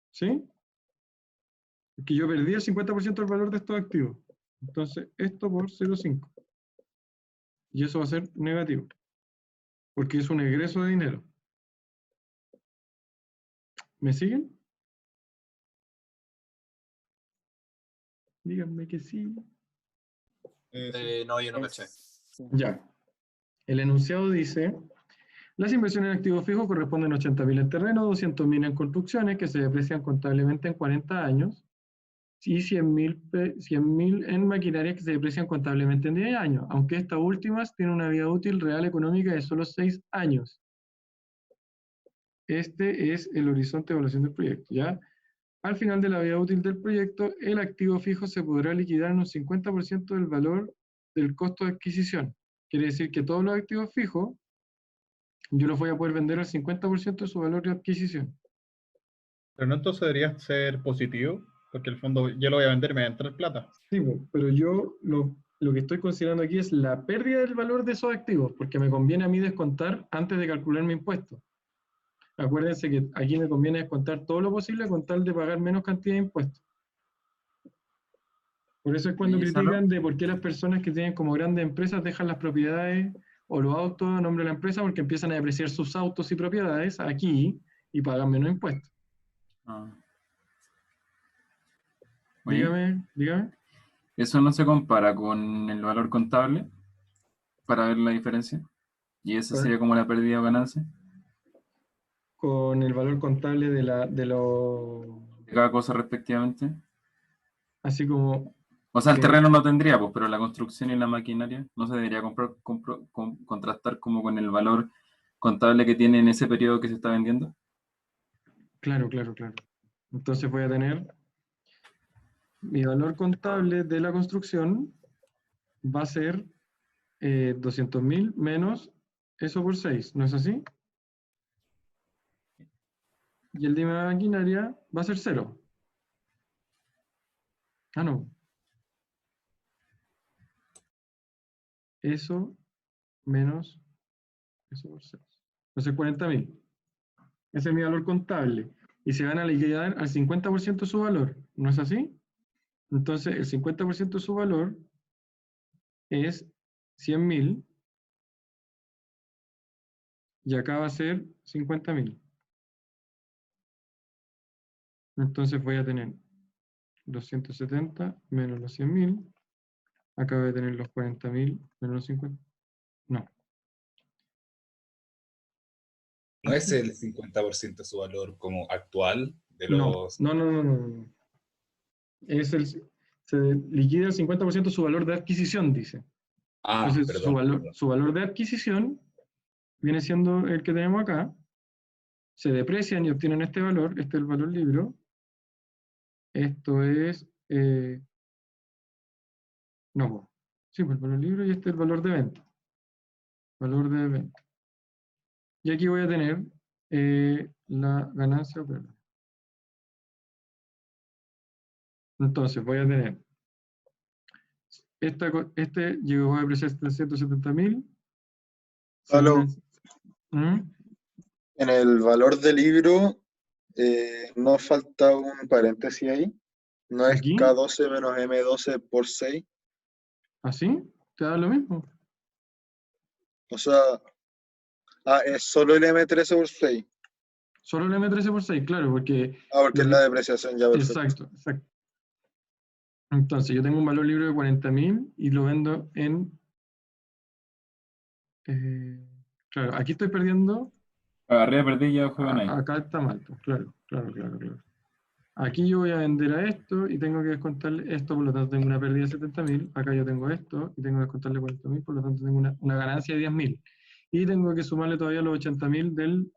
¿Sí? Porque yo perdí el 50% del valor de estos activos. Entonces, esto por 0,5. Y eso va a ser negativo. Porque es un egreso de dinero. ¿Me siguen? Díganme que sí. No, yo no caché. Ya. El enunciado dice, las inversiones en activos fijos corresponden a 80.000 en terreno, 200.000 en construcciones que se deprecian contablemente en 40 años y 100.000 en maquinarias que se deprecian contablemente en 10 años, aunque estas últimas tienen una vida útil real económica de solo 6 años. Este es el horizonte de evaluación del proyecto, ¿ya? Al final de la vida útil del proyecto, el activo fijo se podrá liquidar en un 50% del valor del costo de adquisición. Quiere decir que todos los activos fijos, yo los voy a poder vender al 50% de su valor de adquisición. Pero no, entonces debería ser positivo, porque el fondo yo lo voy a vender y me va a entrar plata. Sí, pero yo lo que estoy considerando aquí es la pérdida del valor de esos activos, porque me conviene a mí descontar antes de calcular mi impuesto. Acuérdense que aquí me conviene descontar todo lo posible con tal de pagar menos cantidad de impuestos. Por eso es cuando Oye, Salo. critican de por qué las personas que tienen como grandes empresas dejan las propiedades o los autos a nombre de la empresa, porque empiezan a depreciar sus autos y propiedades aquí y pagan menos impuestos. Ah. Oye, Dígame. ¿eso no se compara con el valor contable para ver la diferencia? ¿Y esa sería como la pérdida o ganancia? Con el valor contable de cada cosa respectivamente. Así como... O sea, el terreno no tendría, pues, pero la construcción y la maquinaria no se debería contrastar como con el valor contable que tiene en ese periodo que se está vendiendo. Claro. Entonces voy a tener mi valor contable de la construcción va a ser 200.000 menos eso por 6, ¿no es así? Y el de maquinaria va a ser 0. Ah, no. Eso menos eso por 6. Entonces 40.000. Ese es mi valor contable. Y se van a liquidar al 50% de su valor, ¿no es así? Entonces el 50% de su valor es 100.000 y acá va a ser 50.000. Entonces voy a tener los 170 menos los 100.000. Acá voy a tener los 40.000 menos los 50. No. ¿No es el 50% de su valor como actual de los...? No. Se liquida el 50% de su valor de adquisición, dice. Ah, entonces perdón. Su valor de adquisición viene siendo el que tenemos acá. Se deprecian y obtienen este valor. Este es el valor libro. Esto es... no, sí, pues el valor libro y este es el valor de venta. Valor de venta. Y aquí voy a tener la ganancia o pérdida. Entonces voy a tener llegó a depreciar 370.000. Salo, ¿Mm? en el valor del libro no falta un paréntesis ahí. No es ¿Aquí? K12 menos M12 por 6. ¿Así? ¿Te da lo mismo? O sea, es solo el M13 por 6. Solo el M13 por 6, claro, porque... Porque es la depreciación, ya perfecto. Exacto. Entonces, yo tengo un valor libre de 40.000 y lo vendo en... claro, aquí estoy perdiendo... Arriba perdí y abajo gané. Acá está mal, pues, claro. Aquí yo voy a vender a esto y tengo que descontarle esto, por lo tanto tengo una pérdida de 70.000. Acá yo tengo esto y tengo que descontarle 40.000, por lo tanto tengo una ganancia de 10.000. Y tengo que sumarle todavía los 80.000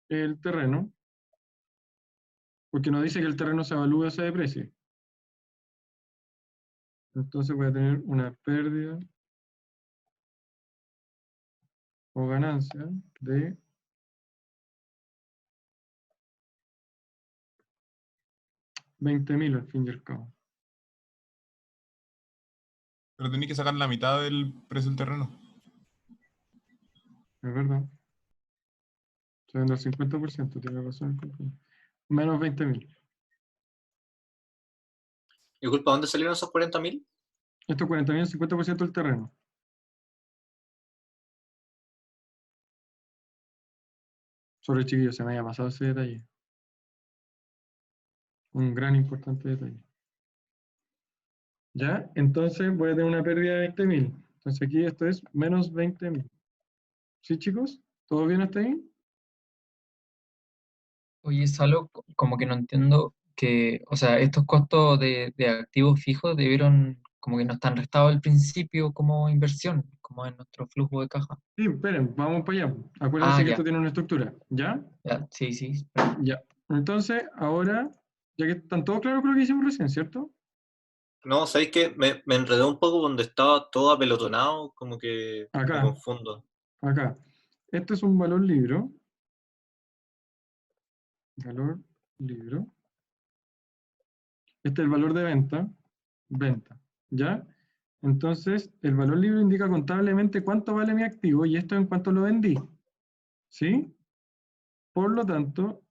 del terreno, porque nos dice que el terreno se evalúa o se deprecia. Entonces voy a tener una pérdida o ganancia de 20.000 al fin y al cabo. Pero tenés que sacar la mitad del precio del terreno. Es verdad. Se vende al 50%, tiene razón. Menos 20.000. Disculpa, ¿dónde salieron esos 40.000? Estos 40.000 es 50% del terreno. Sobre chiquillos, se me había pasado ese detalle. Un gran importante detalle. ¿Ya? Entonces voy a tener una pérdida de 20.000. Entonces aquí esto es menos 20.000. ¿Sí, chicos? ¿Todo bien hasta ahí? Oye, es algo como que no entiendo que, o sea, estos costos de activos fijos debieron, como que no están restados al principio como inversión, como en nuestro flujo de caja. Sí, esperen, vamos para allá. Acuérdense que ya. esto tiene una estructura, ¿ya? Ya, sí. Ya. Entonces, ahora, ya que están todos claros con lo que hicimos recién, ¿cierto? No, ¿sabéis qué? Me enredé un poco donde estaba todo apelotonado, como que me Acá, confundo. acá. Este es un valor libro. Valor libro. Este es el valor de venta. Venta. ¿Ya? Entonces, el valor libro indica contablemente cuánto vale mi activo y esto en cuánto lo vendí. ¿Sí? Por lo tanto,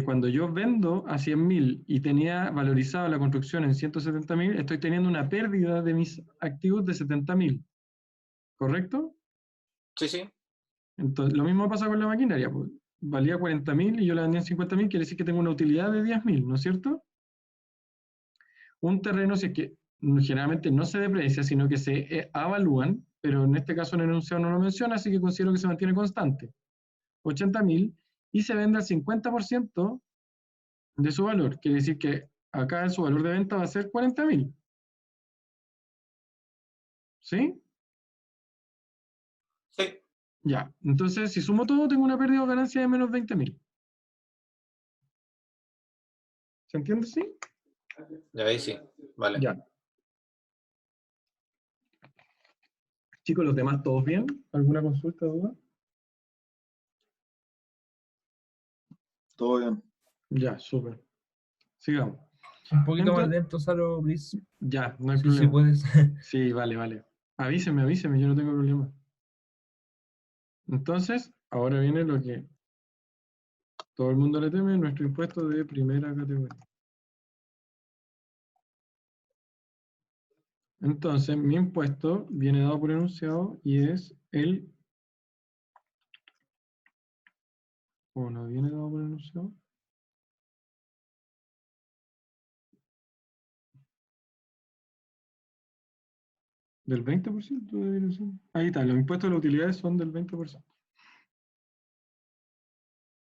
cuando yo vendo a 100.000 y tenía valorizado la construcción en 170.000, estoy teniendo una pérdida de mis activos de 70.000. ¿Correcto? Sí, sí. Entonces, lo mismo pasa con la maquinaria. Pues, valía 40.000 y yo la vendí en 50.000, quiere decir que tengo una utilidad de 10.000, ¿no es cierto? Un terreno, si es que generalmente no se deprecia, sino que se avalúan, pero en este caso en el enunciado no lo menciona, así que considero que se mantiene constante. 80.000 y se vende al 50% de su valor. Quiere decir que acá su valor de venta va a ser 40.000. ¿Sí? Sí. Ya. Entonces, si sumo todo, tengo una pérdida o ganancia de menos 20.000. ¿Se entiende? ¿Sí? Ya ahí sí. Vale. Ya. Chicos, ¿los demás todos bien? ¿Alguna consulta, duda? Todo bien. Ya, súper. Sigamos. Un poquito más Entonces, lento, Salo, please. ya, no hay Sí, problema. sí puedes. Sí, vale, vale. Avíseme, yo no tengo problema. Entonces, ahora viene lo que todo el mundo le teme, nuestro impuesto de primera categoría. Entonces, mi impuesto viene dado por enunciado y es el... ¿O no viene dado por enunciado? ¿Del 20% debería ser? Ahí está, los impuestos de las utilidades son del 20%.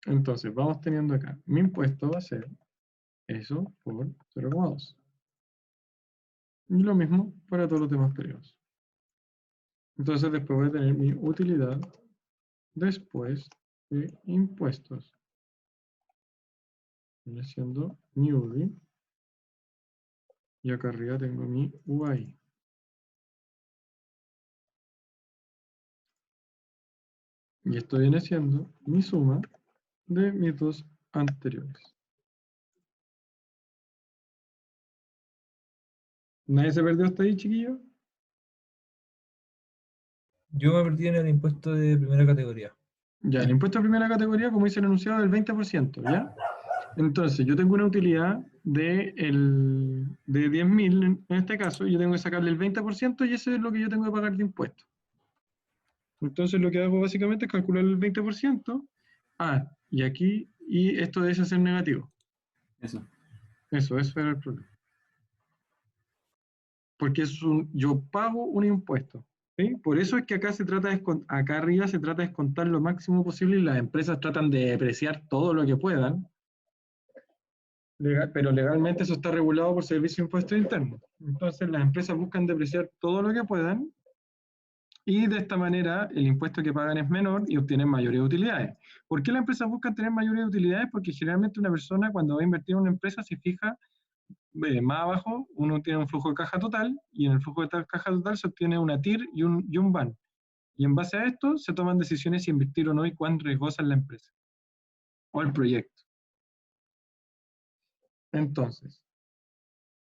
Entonces, vamos teniendo acá. Mi impuesto va a ser eso por 0,2. Y lo mismo para todos los demás periodos. Entonces, después voy a tener mi utilidad después de impuestos. Viene siendo mi UDI. Y acá arriba tengo mi UAI. Y esto viene siendo mi suma de mis dos anteriores. ¿Nadie se perdió hasta ahí, chiquillo? Yo me perdí en el impuesto de primera categoría. Ya, el impuesto de primera categoría, como dice el enunciado, es del 20%, ¿ya? Entonces, yo tengo una utilidad de 10.000 en este caso, y yo tengo que sacarle el 20% y eso es lo que yo tengo que pagar de impuestos. Entonces, lo que hago básicamente es calcular el 20%. Ah, y aquí, y esto debe ser negativo. Eso. Eso era el problema. Porque yo pago un impuesto. ¿Sí? Por eso es que acá acá arriba se trata de descontar lo máximo posible y las empresas tratan de depreciar todo lo que puedan, pero legalmente eso está regulado por Servicio de Impuestos Internos. Entonces las empresas buscan depreciar todo lo que puedan y de esta manera el impuesto que pagan es menor y obtienen mayores utilidades. ¿Por qué las empresas buscan tener mayores utilidades? Porque generalmente una persona cuando va a invertir en una empresa se fija más abajo, uno tiene un flujo de caja total y en el flujo de caja total se obtiene una TIR y un BAN. Y en base a esto se toman decisiones si invertir o no y cuán riesgosa es la empresa o el proyecto. Entonces,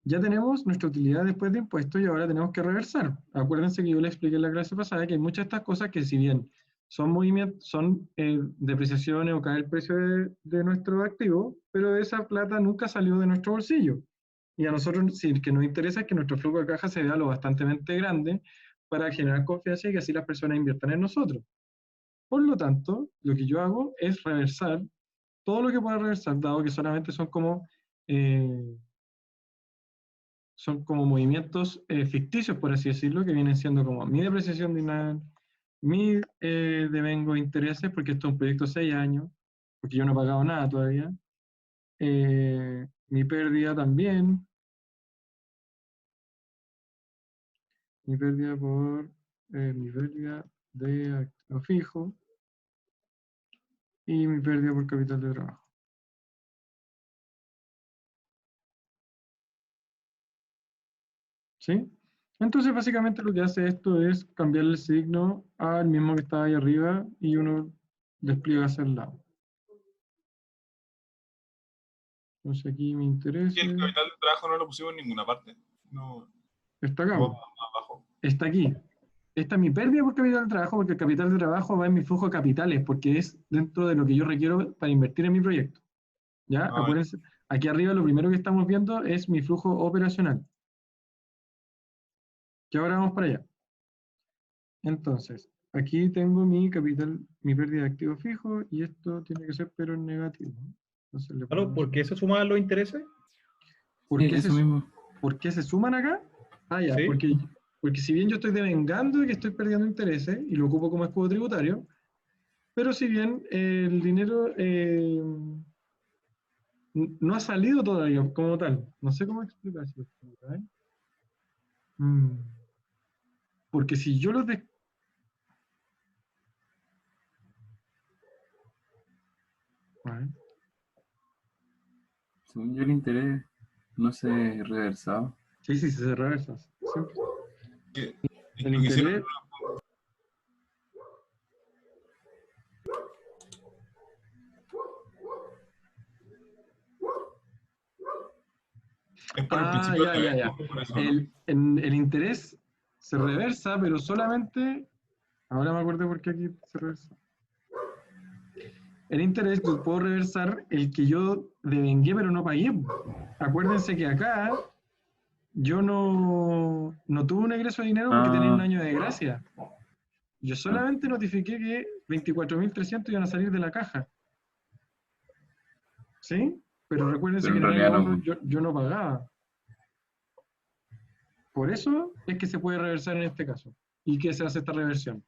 ya tenemos nuestra utilidad después de impuestos y ahora tenemos que reversar. Acuérdense que yo les expliqué en la clase pasada que hay muchas de estas cosas que si bien son movimientos, son depreciaciones o cae el precio de nuestro activo, pero esa plata nunca salió de nuestro bolsillo. Y a nosotros sí, que nos interesa es que nuestro flujo de caja se vea lo bastante grande para generar confianza y que así las personas inviertan en nosotros. Por lo tanto, lo que yo hago es reversar todo lo que pueda reversar, dado que solamente son como movimientos ficticios, por así decirlo, que vienen siendo como mi depreciación de mi devengo de intereses, porque esto es un proyecto de 6 años, porque yo no he pagado nada todavía, mi pérdida también, mi pérdida mi pérdida de activo fijo, y mi pérdida por capital de trabajo. ¿Sí? Entonces, básicamente lo que hace esto es cambiarle el signo al mismo que estaba ahí arriba y uno despliega hacia el lado. Entonces aquí me interesa. Y el capital de trabajo no lo pusimos en ninguna parte. No, Está acá. no, más abajo. Está aquí. Esta es mi pérdida por capital de trabajo, porque el capital de trabajo va en mi flujo de capitales, porque es dentro de lo que yo requiero para invertir en mi proyecto. ¿Ya? Acuérdense, aquí arriba lo primero que estamos viendo es mi flujo operacional. Que ahora vamos para allá. Entonces, aquí tengo mi capital, mi pérdida de activo fijo, y esto tiene que ser pero en negativo. Entonces, le Claro, ¿por qué se suman los intereses? ¿Por Sí, qué eso mismo. ¿Por qué se suman acá? Ah, ya, Sí. porque si bien yo estoy devengando y que estoy perdiendo intereses, y lo ocupo como escudo tributario, pero si bien el dinero no ha salido todavía como tal. No sé cómo explicárselo. Porque si yo los Según yo, el interés no se reversado. Sí, se reversa. Siempre. El Lo que hicieron- interés. Es por el principio ya, de ya, ya. trabajo, por eso, ¿no? El interés se reversa, pero solamente. Ahora me acuerdo por qué aquí se reversa. El interés yo puedo reversar el que yo devengué pero no pagué. Acuérdense que acá yo no tuve un egreso de dinero porque tenía un año de gracia. Yo solamente notifiqué que 24.300 iban a salir de la caja. ¿Sí? Pero recuérdense Pero que en en el realidad año 1 yo no pagaba. Por eso es que se puede reversar en este caso. ¿Y qué se hace esta reversión?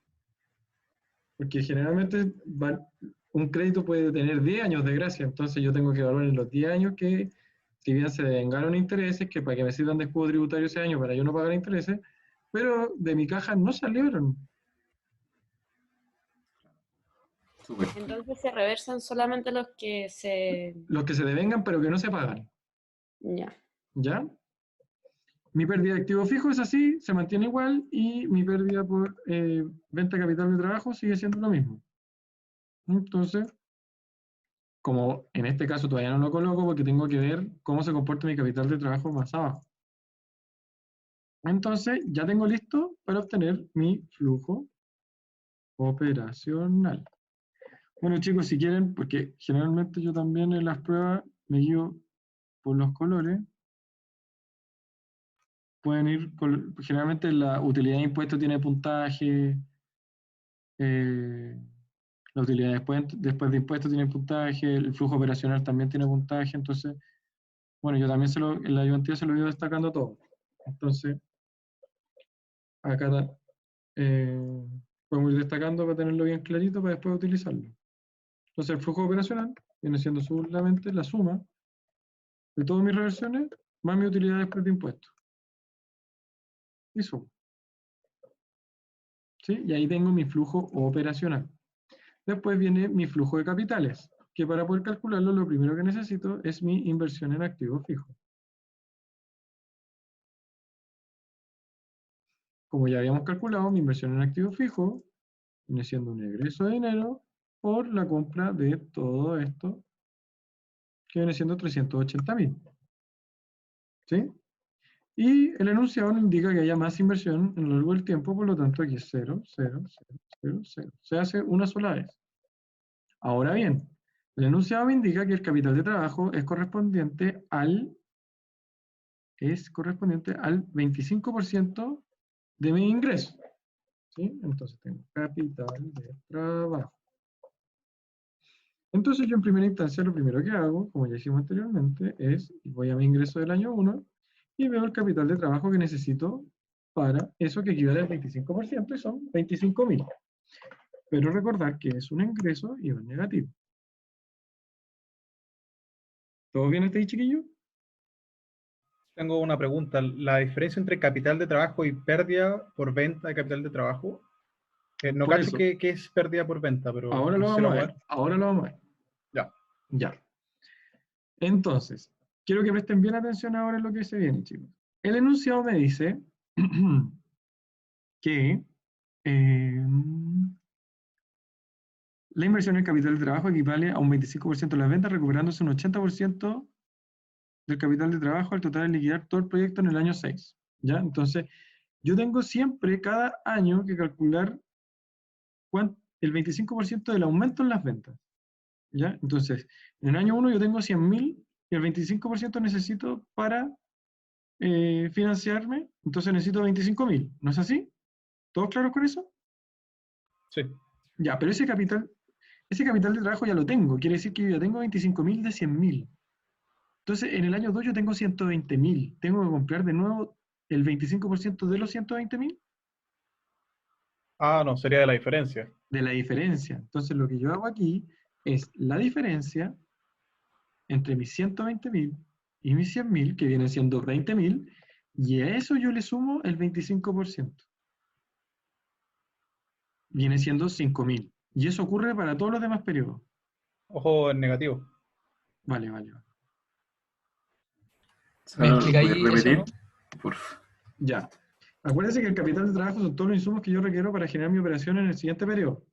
Porque generalmente un crédito puede tener 10 años de gracia, entonces yo tengo que evaluar en los 10 años que, si bien se devengaron intereses, que para que me sirvan de escudo tributario ese año para yo no pagar intereses, pero de mi caja no salieron. Entonces se reversan solamente los que se... Los que se devengan pero que no se pagan. Ya. ¿Ya? Mi pérdida de activo fijo es así, se mantiene igual, y mi pérdida por venta de capital de trabajo sigue siendo lo mismo. Entonces, como en este caso todavía no lo coloco porque tengo que ver cómo se comporta mi capital de trabajo más abajo. Entonces, ya tengo listo para obtener mi flujo operacional. Bueno, chicos, si quieren, porque generalmente yo también en las pruebas me guío por los colores, pueden ir, generalmente la utilidad de impuesto tiene puntaje, la utilidad después de impuestos tiene puntaje, el flujo operacional también tiene puntaje, entonces, bueno, yo también en la ayudantía se lo he ido destacando todo. Entonces, acá podemos ir destacando para tenerlo bien clarito para después utilizarlo. Entonces, el flujo operacional viene siendo solamente la suma de todas mis reversiones más mi utilidad después de impuestos. Y suma. ¿Sí? Y ahí tengo mi flujo operacional. Después viene mi flujo de capitales, que para poder calcularlo lo primero que necesito es mi inversión en activo fijo. Como ya habíamos calculado, mi inversión en activo fijo viene siendo un egreso de dinero por la compra de todo esto, que viene siendo 380.000. ¿Sí? Y el enunciado nos indica que haya más inversión a lo largo del tiempo, por lo tanto aquí es 0, 0, 0, 0, 0. Se hace una sola vez. Ahora bien, el enunciado me indica que el capital de trabajo es correspondiente al 25% de mi ingreso. ¿Sí? Entonces tengo capital de trabajo. Entonces yo en primera instancia lo primero que hago, como ya hicimos anteriormente, es voy a mi ingreso del año 1 y veo el capital de trabajo que necesito para eso, que equivale al 25% y son 25.000. Pero recordar que es un ingreso y va en negativo. ¿Todo bien hasta ahí, chiquillo? Tengo una pregunta. ¿La diferencia entre capital de trabajo y pérdida por venta de capital de trabajo? No Por cacho eso. qué es pérdida por venta, pero Ahora lo vamos a ver. Ahora lo vamos a ver. Ya. Ya. Entonces, quiero que presten bien atención ahora en lo que se viene, chicos. El enunciado me dice que la inversión en capital de trabajo equivale a un 25% de las ventas, recuperándose un 80% del capital de trabajo al total de liquidar todo el proyecto en el año 6. ¿Ya? Entonces, yo tengo siempre, cada año, que calcular el 25% del aumento en las ventas. ¿Ya? Entonces, en el año 1 yo tengo 100.000 y el 25% necesito para financiarme, entonces necesito 25.000. ¿No es así? ¿Todos claros con eso? Sí. Ya, pero ese capital de trabajo ya lo tengo. Quiere decir que yo ya tengo 25.000 de 100.000. Entonces, en el año 2 yo tengo 120.000. ¿Tengo que comprar de nuevo el 25% de los 120.000? Ah, no, sería de la diferencia. De la diferencia. Entonces, lo que yo hago aquí es la diferencia entre mis 120.000 y mis 100.000, que vienen siendo 20.000, y a eso yo le sumo el 25%. Viene siendo 5.000. Y eso ocurre para todos los demás periodos. Ojo en negativo. Vale, vale. ¿Me explicáis eso, no? Porfa. Ya. Acuérdense que el capital de trabajo son todos los insumos que yo requiero para generar mi operación en el siguiente periodo.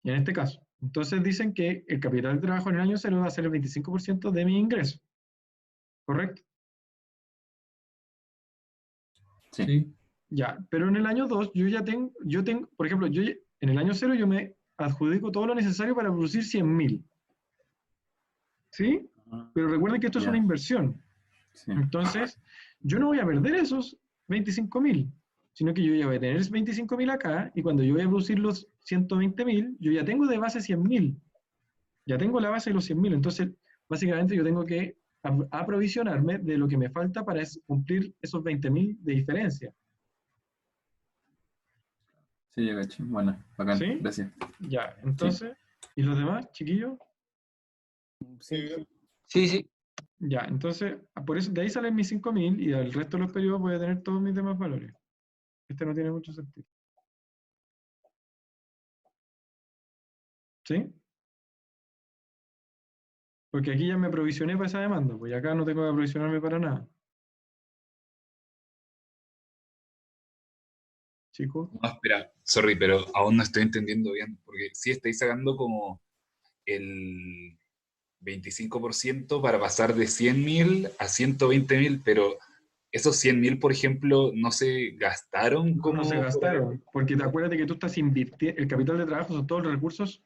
Y en este caso. Entonces dicen que el capital de trabajo en el año 0 va a ser el 25% de mi ingreso. ¿Correcto? Sí. Ya, pero en el año 2 yo tengo, por ejemplo, en el año 0 yo me adjudico todo lo necesario para producir 100.000. ¿Sí? Pero recuerden que esto es Ya. una inversión. Sí. Entonces, yo no voy a perder esos 25.000, sino que yo ya voy a tener 25.000 acá, y cuando yo voy a producir los 120.000, yo ya tengo de base 100.000. Ya tengo la base de los 100.000. Entonces, básicamente yo tengo que aprovisionarme de lo que me falta para cumplir esos 20.000 de diferencia. Sí, ya caché. Bueno, bacán. ¿Sí? Gracias. Ya, entonces, ¿y los demás, chiquillos? Sí, Sí. Ya, entonces, por eso de ahí salen mis 5.000 y al resto de los periodos voy a tener todos mis demás valores. Este no tiene mucho sentido. ¿Sí? Porque aquí ya me aprovisioné para esa demanda, pues acá no tengo que aprovisionarme para nada. Chicos. No, espera, sorry, pero aún no estoy entendiendo bien, porque sí estáis sacando como el 25% para pasar de 100.000 a 120.000, pero esos 100.000, por ejemplo, no se gastaron No se gastaron, porque te acuerdas que tú estás invirtiendo, el capital de trabajo son todos los recursos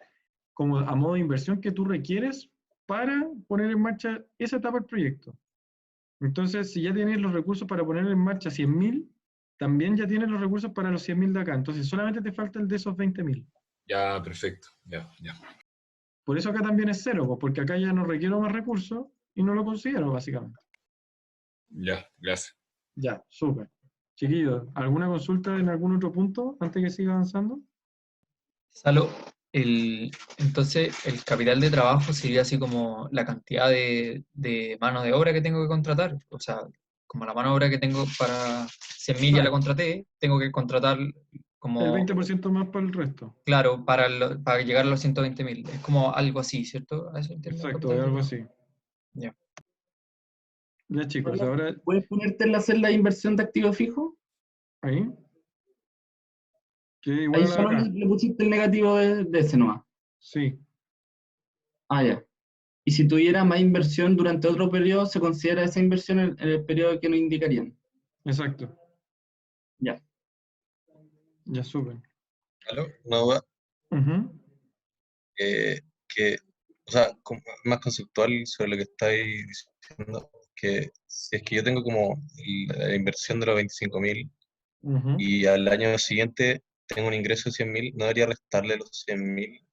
como a modo de inversión que tú requieres para poner en marcha esa etapa del proyecto. Entonces, si ya tienes los recursos para poner en marcha 100.000, también ya tienes los recursos para los 100.000 de acá. Entonces, solamente te falta el de esos 20.000. Ya, perfecto, ya. Por eso acá también es cero, porque acá ya no requiero más recursos y no lo considero, básicamente. Ya, gracias. Ya, súper. Chiquillos, ¿alguna consulta en algún otro punto antes que siga avanzando? Salo, entonces el capital de trabajo sería así como la cantidad de mano de obra que tengo que contratar. O sea, como la mano de obra que tengo para 100.000 ya la contraté, tengo que contratar como... El 20% más para el resto. Claro, para llegar a los 120.000. Es como algo así, ¿cierto? ¿A eso entiendo? Exacto, es algo así. Ya. Ya, chicos, ahora... ¿Puedes ponerte en la celda de inversión de activo fijo? Ahí. Que igual Ahí a la solo acá. le pusiste el negativo de ese nomás. Sí. Ah, ya. Y si tuviera más inversión durante otro periodo, se considera esa inversión en el periodo que nos indicarían. Exacto. Ya. Ya, súper. ¿Aló? Una duda. O sea, más conceptual sobre lo que estáis diciendo, que si es que yo tengo como la inversión de los 25.000 y al año siguiente tengo un ingreso de 100.000, ¿no debería restarle los 100.000,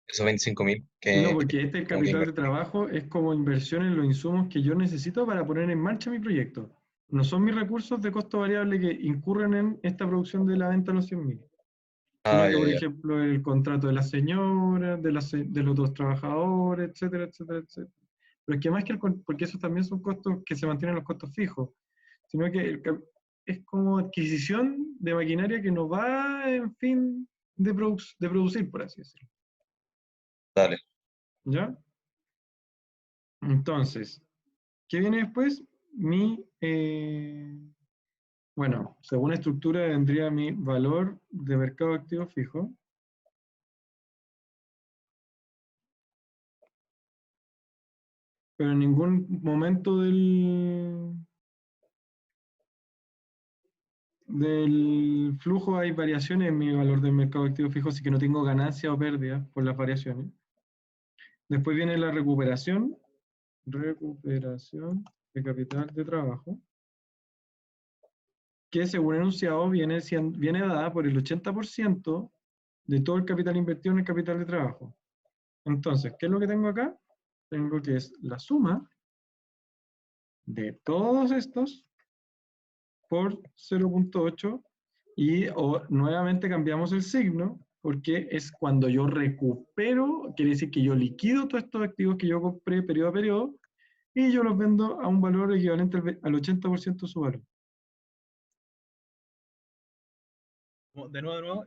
esos 25.000 No, que porque el tengo que capital de invertir? trabajo es como inversión en los insumos que yo necesito para poner en marcha mi proyecto. No son mis recursos de costo variable que incurren en esta producción de la venta de los 100.000. Sino Ah, que, ya, por ya. ejemplo, el contrato de la señora, de los otros trabajadores, etcétera, etcétera, etcétera. Pero es que más que porque esos también son costos que se mantienen los costos fijos, sino que es como adquisición de maquinaria que no va en fin de producir, por así decirlo. Dale. ¿Ya? Entonces, ¿qué viene después? Bueno, según estructura tendría mi valor de mercado activo fijo. Pero en ningún momento del flujo hay variaciones en mi valor del mercado activo fijo, así que no tengo ganancia o pérdida por las variaciones. Después viene la recuperación de capital de trabajo, que según enunciado viene dada por el 80% de todo el capital invertido en el capital de trabajo. Entonces, ¿qué es lo que tengo acá? Tengo que es la suma de todos estos por 0.8 y nuevamente cambiamos el signo porque es cuando yo recupero, quiere decir que yo liquido todos estos activos que yo compré periodo a periodo y yo los vendo a un valor equivalente al 80% de su valor. De nuevo,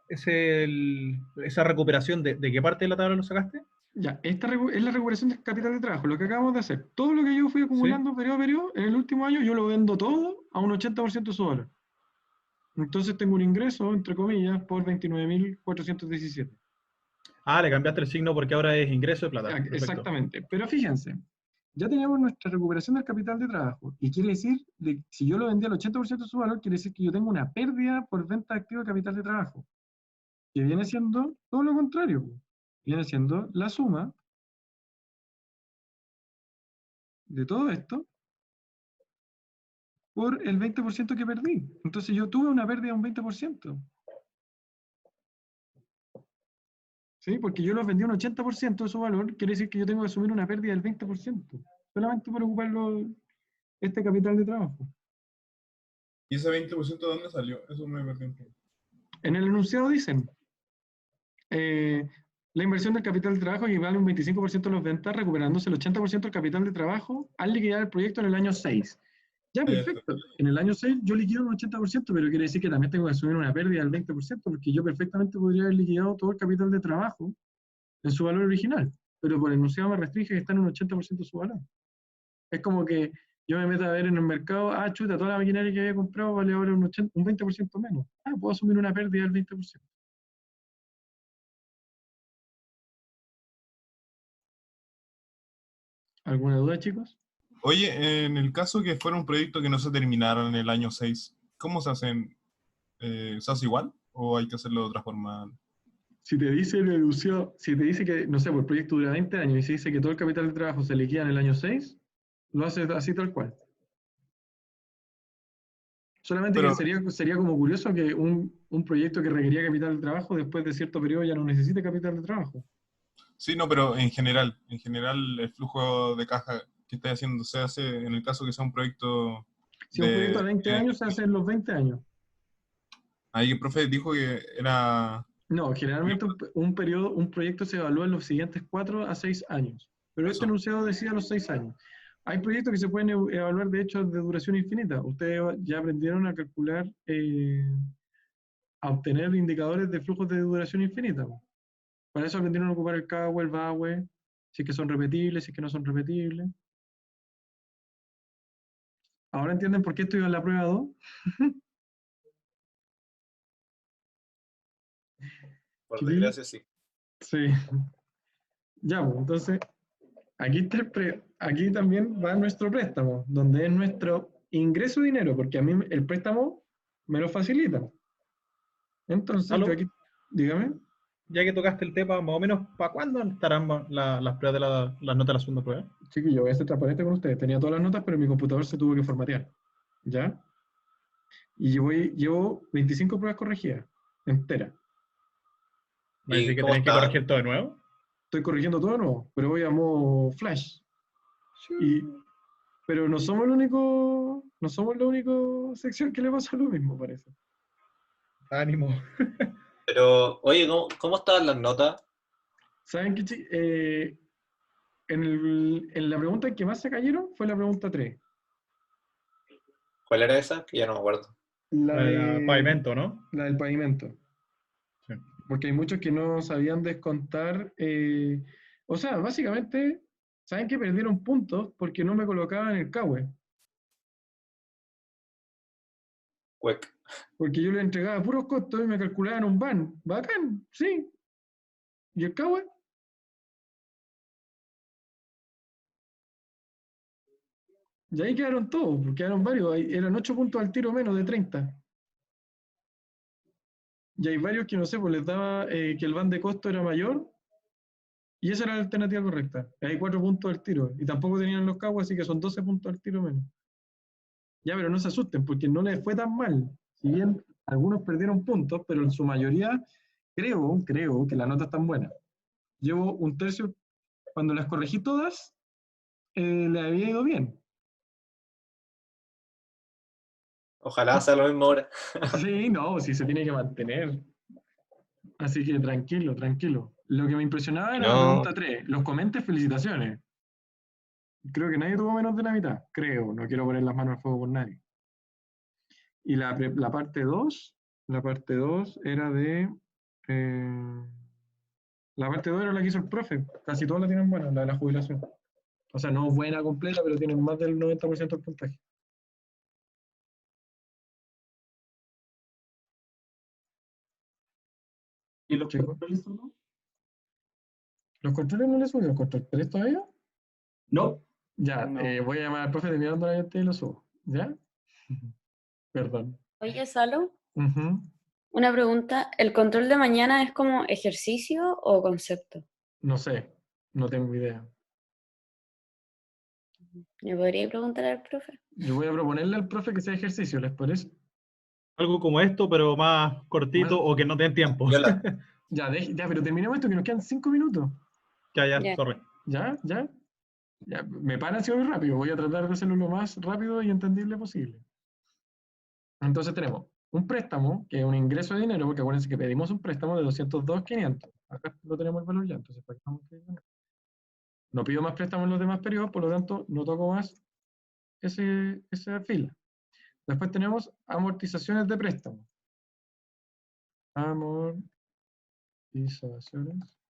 esa recuperación, ¿de qué parte de la tabla lo sacaste? Ya, esta es la recuperación del capital de trabajo, lo que acabamos de hacer. Todo lo que yo fui acumulando periodo a periodo, en el último año yo lo vendo todo a un 80% de su valor. Entonces tengo un ingreso, entre comillas, por 29.417. Ah, le cambiaste el signo porque ahora es ingreso de plata. Perfecto. Exactamente. Pero fíjense, ya teníamos nuestra recuperación del capital de trabajo. Y quiere decir, si yo lo vendí al 80% de su valor, quiere decir que yo tengo una pérdida por venta de activo de capital de trabajo. Que viene siendo todo lo contrario. Viene siendo la suma de todo esto por el 20% que perdí. Entonces yo tuve una pérdida de un 20%. ¿Sí? Porque yo los vendí un 80% de su valor, quiere decir que yo tengo que asumir una pérdida del 20%. Solamente por ocupar este capital de trabajo. ¿Y ese 20% de dónde salió? Eso me perdí un poco. En el enunciado dicen, la inversión del capital de trabajo equivale a un 25% de las ventas, recuperándose el 80% del capital de trabajo al liquidar el proyecto en el año 6. Ya, perfecto. En el año 6 yo liquido un 80%, pero quiere decir que también tengo que asumir una pérdida del 20%, porque yo perfectamente podría haber liquidado todo el capital de trabajo en su valor original, pero por el enunciado me restringe que está en un 80% de su valor. Es como que yo me meto a ver en el mercado, chuta, toda la maquinaria que había comprado vale ahora un 20% menos. Puedo asumir una pérdida del 20%. ¿Alguna duda, chicos? Oye, en el caso que fuera un proyecto que no se terminara en el año 6, ¿cómo se hacen? ¿Se hace igual o hay que hacerlo de otra forma? Si te dice el enunciado, si te dice que, no sé, el proyecto dura 20 años y se dice que todo el capital de trabajo se liquida en el año 6, lo haces así tal cual. Solamente que sería como curioso que un proyecto que requería capital de trabajo después de cierto periodo ya no necesite capital de trabajo. Sí, no, pero en general el flujo de caja que estáis haciendo se hace en el caso que sea un proyecto Si un proyecto de 20 años se hace en los 20 años. Ahí el profe dijo que era... No, generalmente un proyecto se evalúa en los siguientes 4 a 6 años. Pero este enunciado decía los 6 años. Hay proyectos que se pueden evaluar, de hecho, de duración infinita. Ustedes ya aprendieron a calcular, a obtener indicadores de flujos de duración infinita. Para eso aprendieron a ocupar el CAWE, el VAWE, si es que son repetibles, si es que no son repetibles. ¿Ahora entienden por qué estoy en la prueba 2? Por desgracia, sí. Sí. Ya, pues, entonces, aquí también va nuestro préstamo, donde es nuestro ingreso de dinero, porque a mí el préstamo me lo facilita. Entonces, yo aquí, dígame. Ya que tocaste el tema, más o menos, ¿para cuándo estarán las pruebas de las notas de la segunda prueba? Sí, que yo voy a ser transparente con ustedes. Tenía todas las notas, pero mi computador se tuvo que formatear. ¿Ya? Y llevo 25 pruebas corregidas, enteras. ¿Me decís que tenés que corregir todo de nuevo? Estoy corrigiendo todo de nuevo, pero voy a modo flash. Pero no somos la única sección que le pasa lo mismo, parece. Ánimo. Pero, oye, ¿cómo estaban las notas? ¿Saben qué? En la pregunta que más se cayeron fue la pregunta 3. ¿Cuál era esa? Que ya no me acuerdo. La del pavimento, ¿no? La del pavimento. Sí. Porque hay muchos que no sabían descontar. O sea, básicamente, ¿saben que perdieron puntos porque no me colocaban el CAWE? Cuec. Porque yo le entregaba puros costos y me calculaban un ban. Bacán, sí. ¿Y el cabo? Y ahí quedaron todos, porque quedaron varios. Eran 8 puntos al tiro menos de 30. Y hay varios que no sé, pues les daba que el ban de costo era mayor. Y esa era la alternativa correcta. Hay 4 puntos al tiro. Y tampoco tenían los cabos, así que son 12 puntos al tiro menos. Ya, pero no se asusten, porque no les fue tan mal. Si bien algunos perdieron puntos, pero en su mayoría creo que la nota es tan buena. Llevo un tercio, cuando las corregí todas, le había ido bien. Ojalá sea lo mismo ahora. Sí, no, sí se tiene que mantener. Así que tranquilo, tranquilo. Lo que me impresionaba era la No, pregunta 3. Los comentes, felicitaciones. Creo que nadie tuvo menos de la mitad. Creo, no quiero poner las manos al fuego por nadie. Y la parte 2, era de... la parte 2 era la que hizo el profe. Casi todas la tienen buena, la de la jubilación. O sea, no buena completa, pero tienen más del 90% del puntaje. ¿Y los controles uno? ¿Los controles no le subió? ¿Control 3 todavía? No. Ya, No. voy a llamar al profe terminando la llanta y lo subo. ¿Ya? Perdón. Oye, Salo, Ujú. una pregunta. ¿El control de mañana es como ejercicio o concepto? No sé, no tengo idea. ¿Me podría preguntar al profe? Yo voy a proponerle al profe que sea ejercicio, ¿les parece? Algo como esto, pero más cortito o que no den tiempo. Ya, pero terminemos esto, que nos quedan 5 minutos. Ya, Ya. sorry. ¿Ya? Me paran si voy rápido. Voy a tratar de hacerlo lo más rápido y entendible posible. Entonces tenemos un préstamo, que es un ingreso de dinero, porque acuérdense que pedimos un préstamo de 202.500. Acá lo tenemos el valor ya, entonces ¿para qué estamos pidiendo? No pido más préstamos en los demás periodos, por lo tanto no toco más esa fila. Después tenemos amortizaciones de préstamo. Amortizaciones.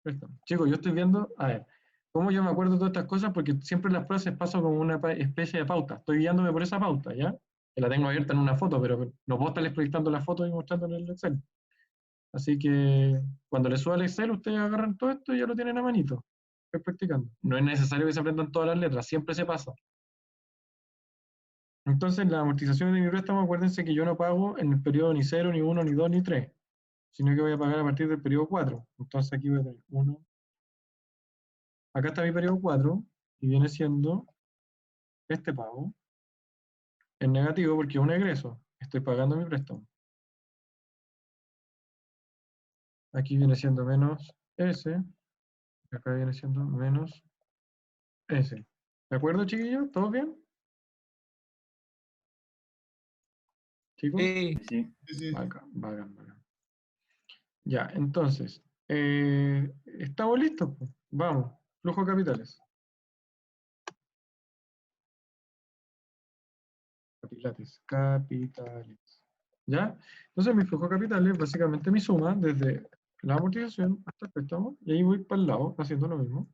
Préstamo. Chicos, yo estoy viendo, a ver, cómo yo me acuerdo de todas estas cosas, porque siempre en las pruebas paso como una especie de pauta. Estoy guiándome por esa pauta, ¿ya? Que la tengo abierta en una foto, pero no puedo estarles proyectando la foto y mostrándoles en el Excel. Así que cuando les suba el Excel, ustedes agarran todo esto y ya lo tienen a manito. Estoy practicando. No es necesario que se aprendan todas las letras, siempre se pasa. Entonces, las amortizaciones de mi préstamo, acuérdense que yo no pago en el periodo ni 0, ni 1, ni 2, ni 3, sino que voy a pagar a partir del periodo 4. Entonces aquí voy a tener 1. Acá está mi periodo 4, y viene siendo este pago. Es negativo porque es un egreso. Estoy pagando mi préstamo. Aquí viene siendo menos S. Acá viene siendo menos S. ¿De acuerdo, chiquillos? ¿Todos bien? ¿Chicos? Sí. Bacán. Ya, entonces, ¿estamos listos? Vamos, flujo de capitales. Capitales. ¿Ya? Entonces mi flujo de capitales es básicamente mi suma desde la amortización hasta el préstamo, y ahí voy para el lado haciendo lo mismo.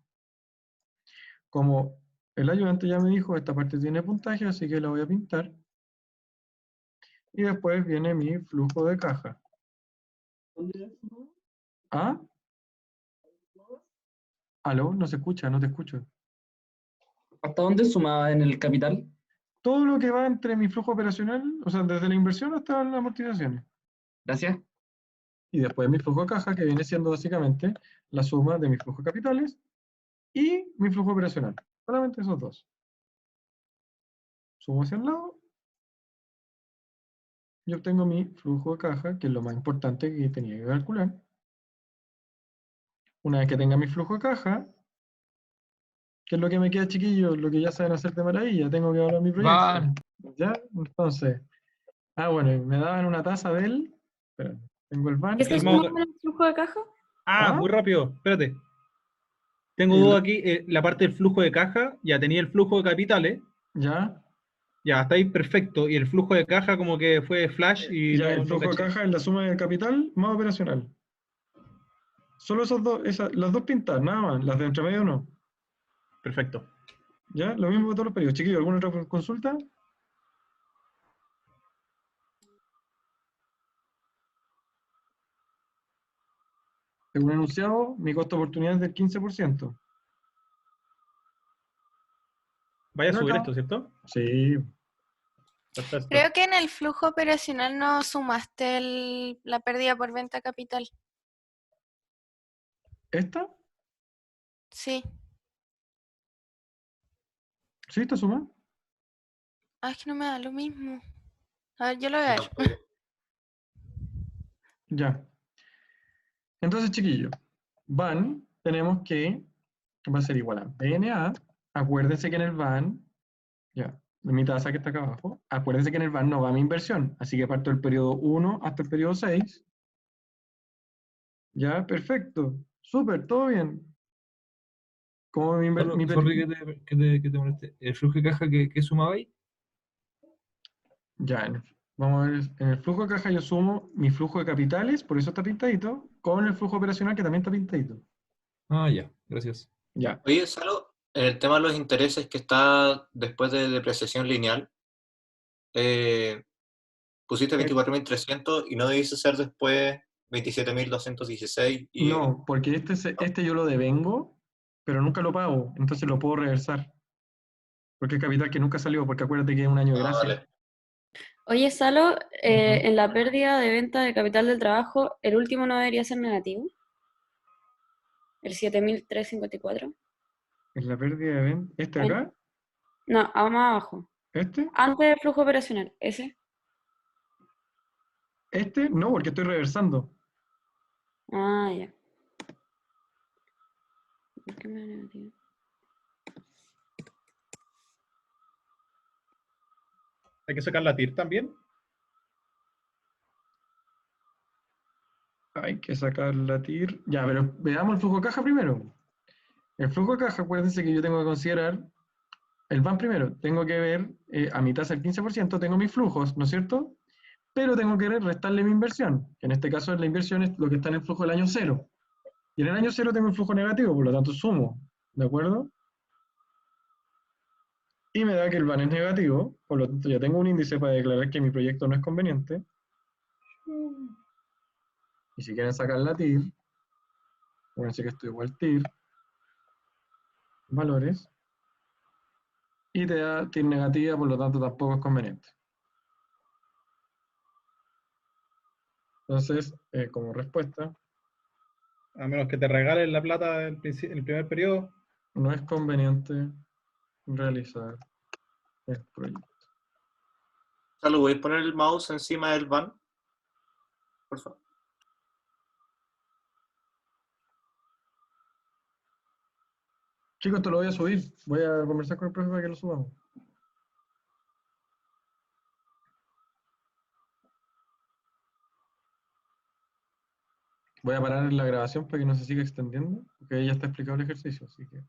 Como el ayudante ya me dijo, esta parte tiene puntaje, así que la voy a pintar. Y después viene mi flujo de caja. ¿Ah? ¿Aló? No se escucha, no te escucho. ¿Hasta dónde sumaba en el capital? Todo lo que va entre mi flujo operacional, o sea, desde la inversión hasta las amortizaciones. Gracias. Y después mi flujo de caja, que viene siendo básicamente la suma de mis flujos de capitales y mi flujo operacional. Solamente esos dos. Sumo hacia el lado y obtengo mi flujo de caja, que es lo más importante que tenía que calcular. Una vez que tenga mi flujo de caja, que es lo que me queda, chiquillos, lo que ya saben hacer de maravilla, tengo que evaluar mi proyecto. ¿Ya? Entonces, bueno, me daban una tasa del... Espera, tengo el ban. ¿Qué se suma con el flujo de caja? Muy rápido, espérate. Tengo duda aquí, la parte del flujo de caja, ya tenía el flujo de capitales. Ya. Ya, está ahí perfecto. Y el flujo de caja como que fue flash y Ya, no, el flujo de caché. caja es la suma del capital más operacional. Solo esos dos, las dos pintadas, nada más. Las de entre medio no. Perfecto. Ya, lo mismo que todos los periodos. Chiquillos, ¿alguna otra consulta? según enunciado, mi costo de oportunidad es del 15%. Vaya a Pero subir acá- esto, ¿cierto? Sí, Perfecto. Creo que en el flujo operacional no sumaste la pérdida por venta capital. ¿esta? Sí. ¿Sí está sumada? Ah, es que no me da lo mismo. A ver, yo lo voy a ver. Ya. Entonces, chiquillos, tenemos que va a ser igual a BNA. Acuérdense que en el VAN, ya, mi tasa que está acá abajo, acuérdense que en el VAN no va mi inversión, así que parto del periodo 1 hasta el periodo 6. Ya, perfecto. Súper, todo bien. Como mi Sorry que te moleste. ¿El flujo de caja que sumaba ahí? Ya, vamos a ver, en el flujo de caja yo sumo mi flujo de capitales, por eso está pintadito, con el flujo operacional que también está pintadito. Ah, ya, gracias. Ya. Oye, Salo, en el tema de los intereses que está después de depreciación lineal, pusiste 24.300 y no debiste ser después 27.216 y... No, porque este yo lo devengo, pero nunca lo pago, entonces lo puedo reversar. Porque es capital que nunca salió, porque acuérdate que es un año de gracia. Vale. Oye, Salo, en la pérdida de venta de capital del trabajo, ¿el último no debería ser negativo? ¿El 7.354? ¿Es la pérdida de venta? ¿Este acá? No, más abajo. ¿Este? Antes del flujo operacional, ese. ¿Este? No, porque estoy reversando. Ah, ya. ¿Por qué me da negativo? ¿Hay que sacar la TIR también? Hay que sacar la TIR. Ya, pero veamos el flujo de caja primero. El flujo de caja, acuérdense que yo tengo que considerar el VAN primero. Tengo que ver a mi tasa del 15%, tengo mis flujos, ¿no es cierto? Pero tengo que restarle mi inversión, que en este caso la inversión es lo que está en el flujo del año 0. Y en el año 0 tengo un flujo negativo, por lo tanto sumo, ¿de acuerdo? Y me da que el VAN es negativo, por lo tanto ya tengo un índice para declarar que mi proyecto no es conveniente. Y si quieren sacar la TIR, acuérdense que esto igual TIR, valores, y te da TIR negativa, por lo tanto tampoco es conveniente. Entonces, como respuesta, A menos que te regalen la plata el primer periodo. no es conveniente realizar el proyecto. Salo, ¿voy a poner el mouse encima del van? Por favor. Chicos, te lo voy a subir. Voy a conversar con el profe para que lo subamos. Voy a parar la grabación para que no se siga extendiendo, porque ya está explicado el ejercicio, así que...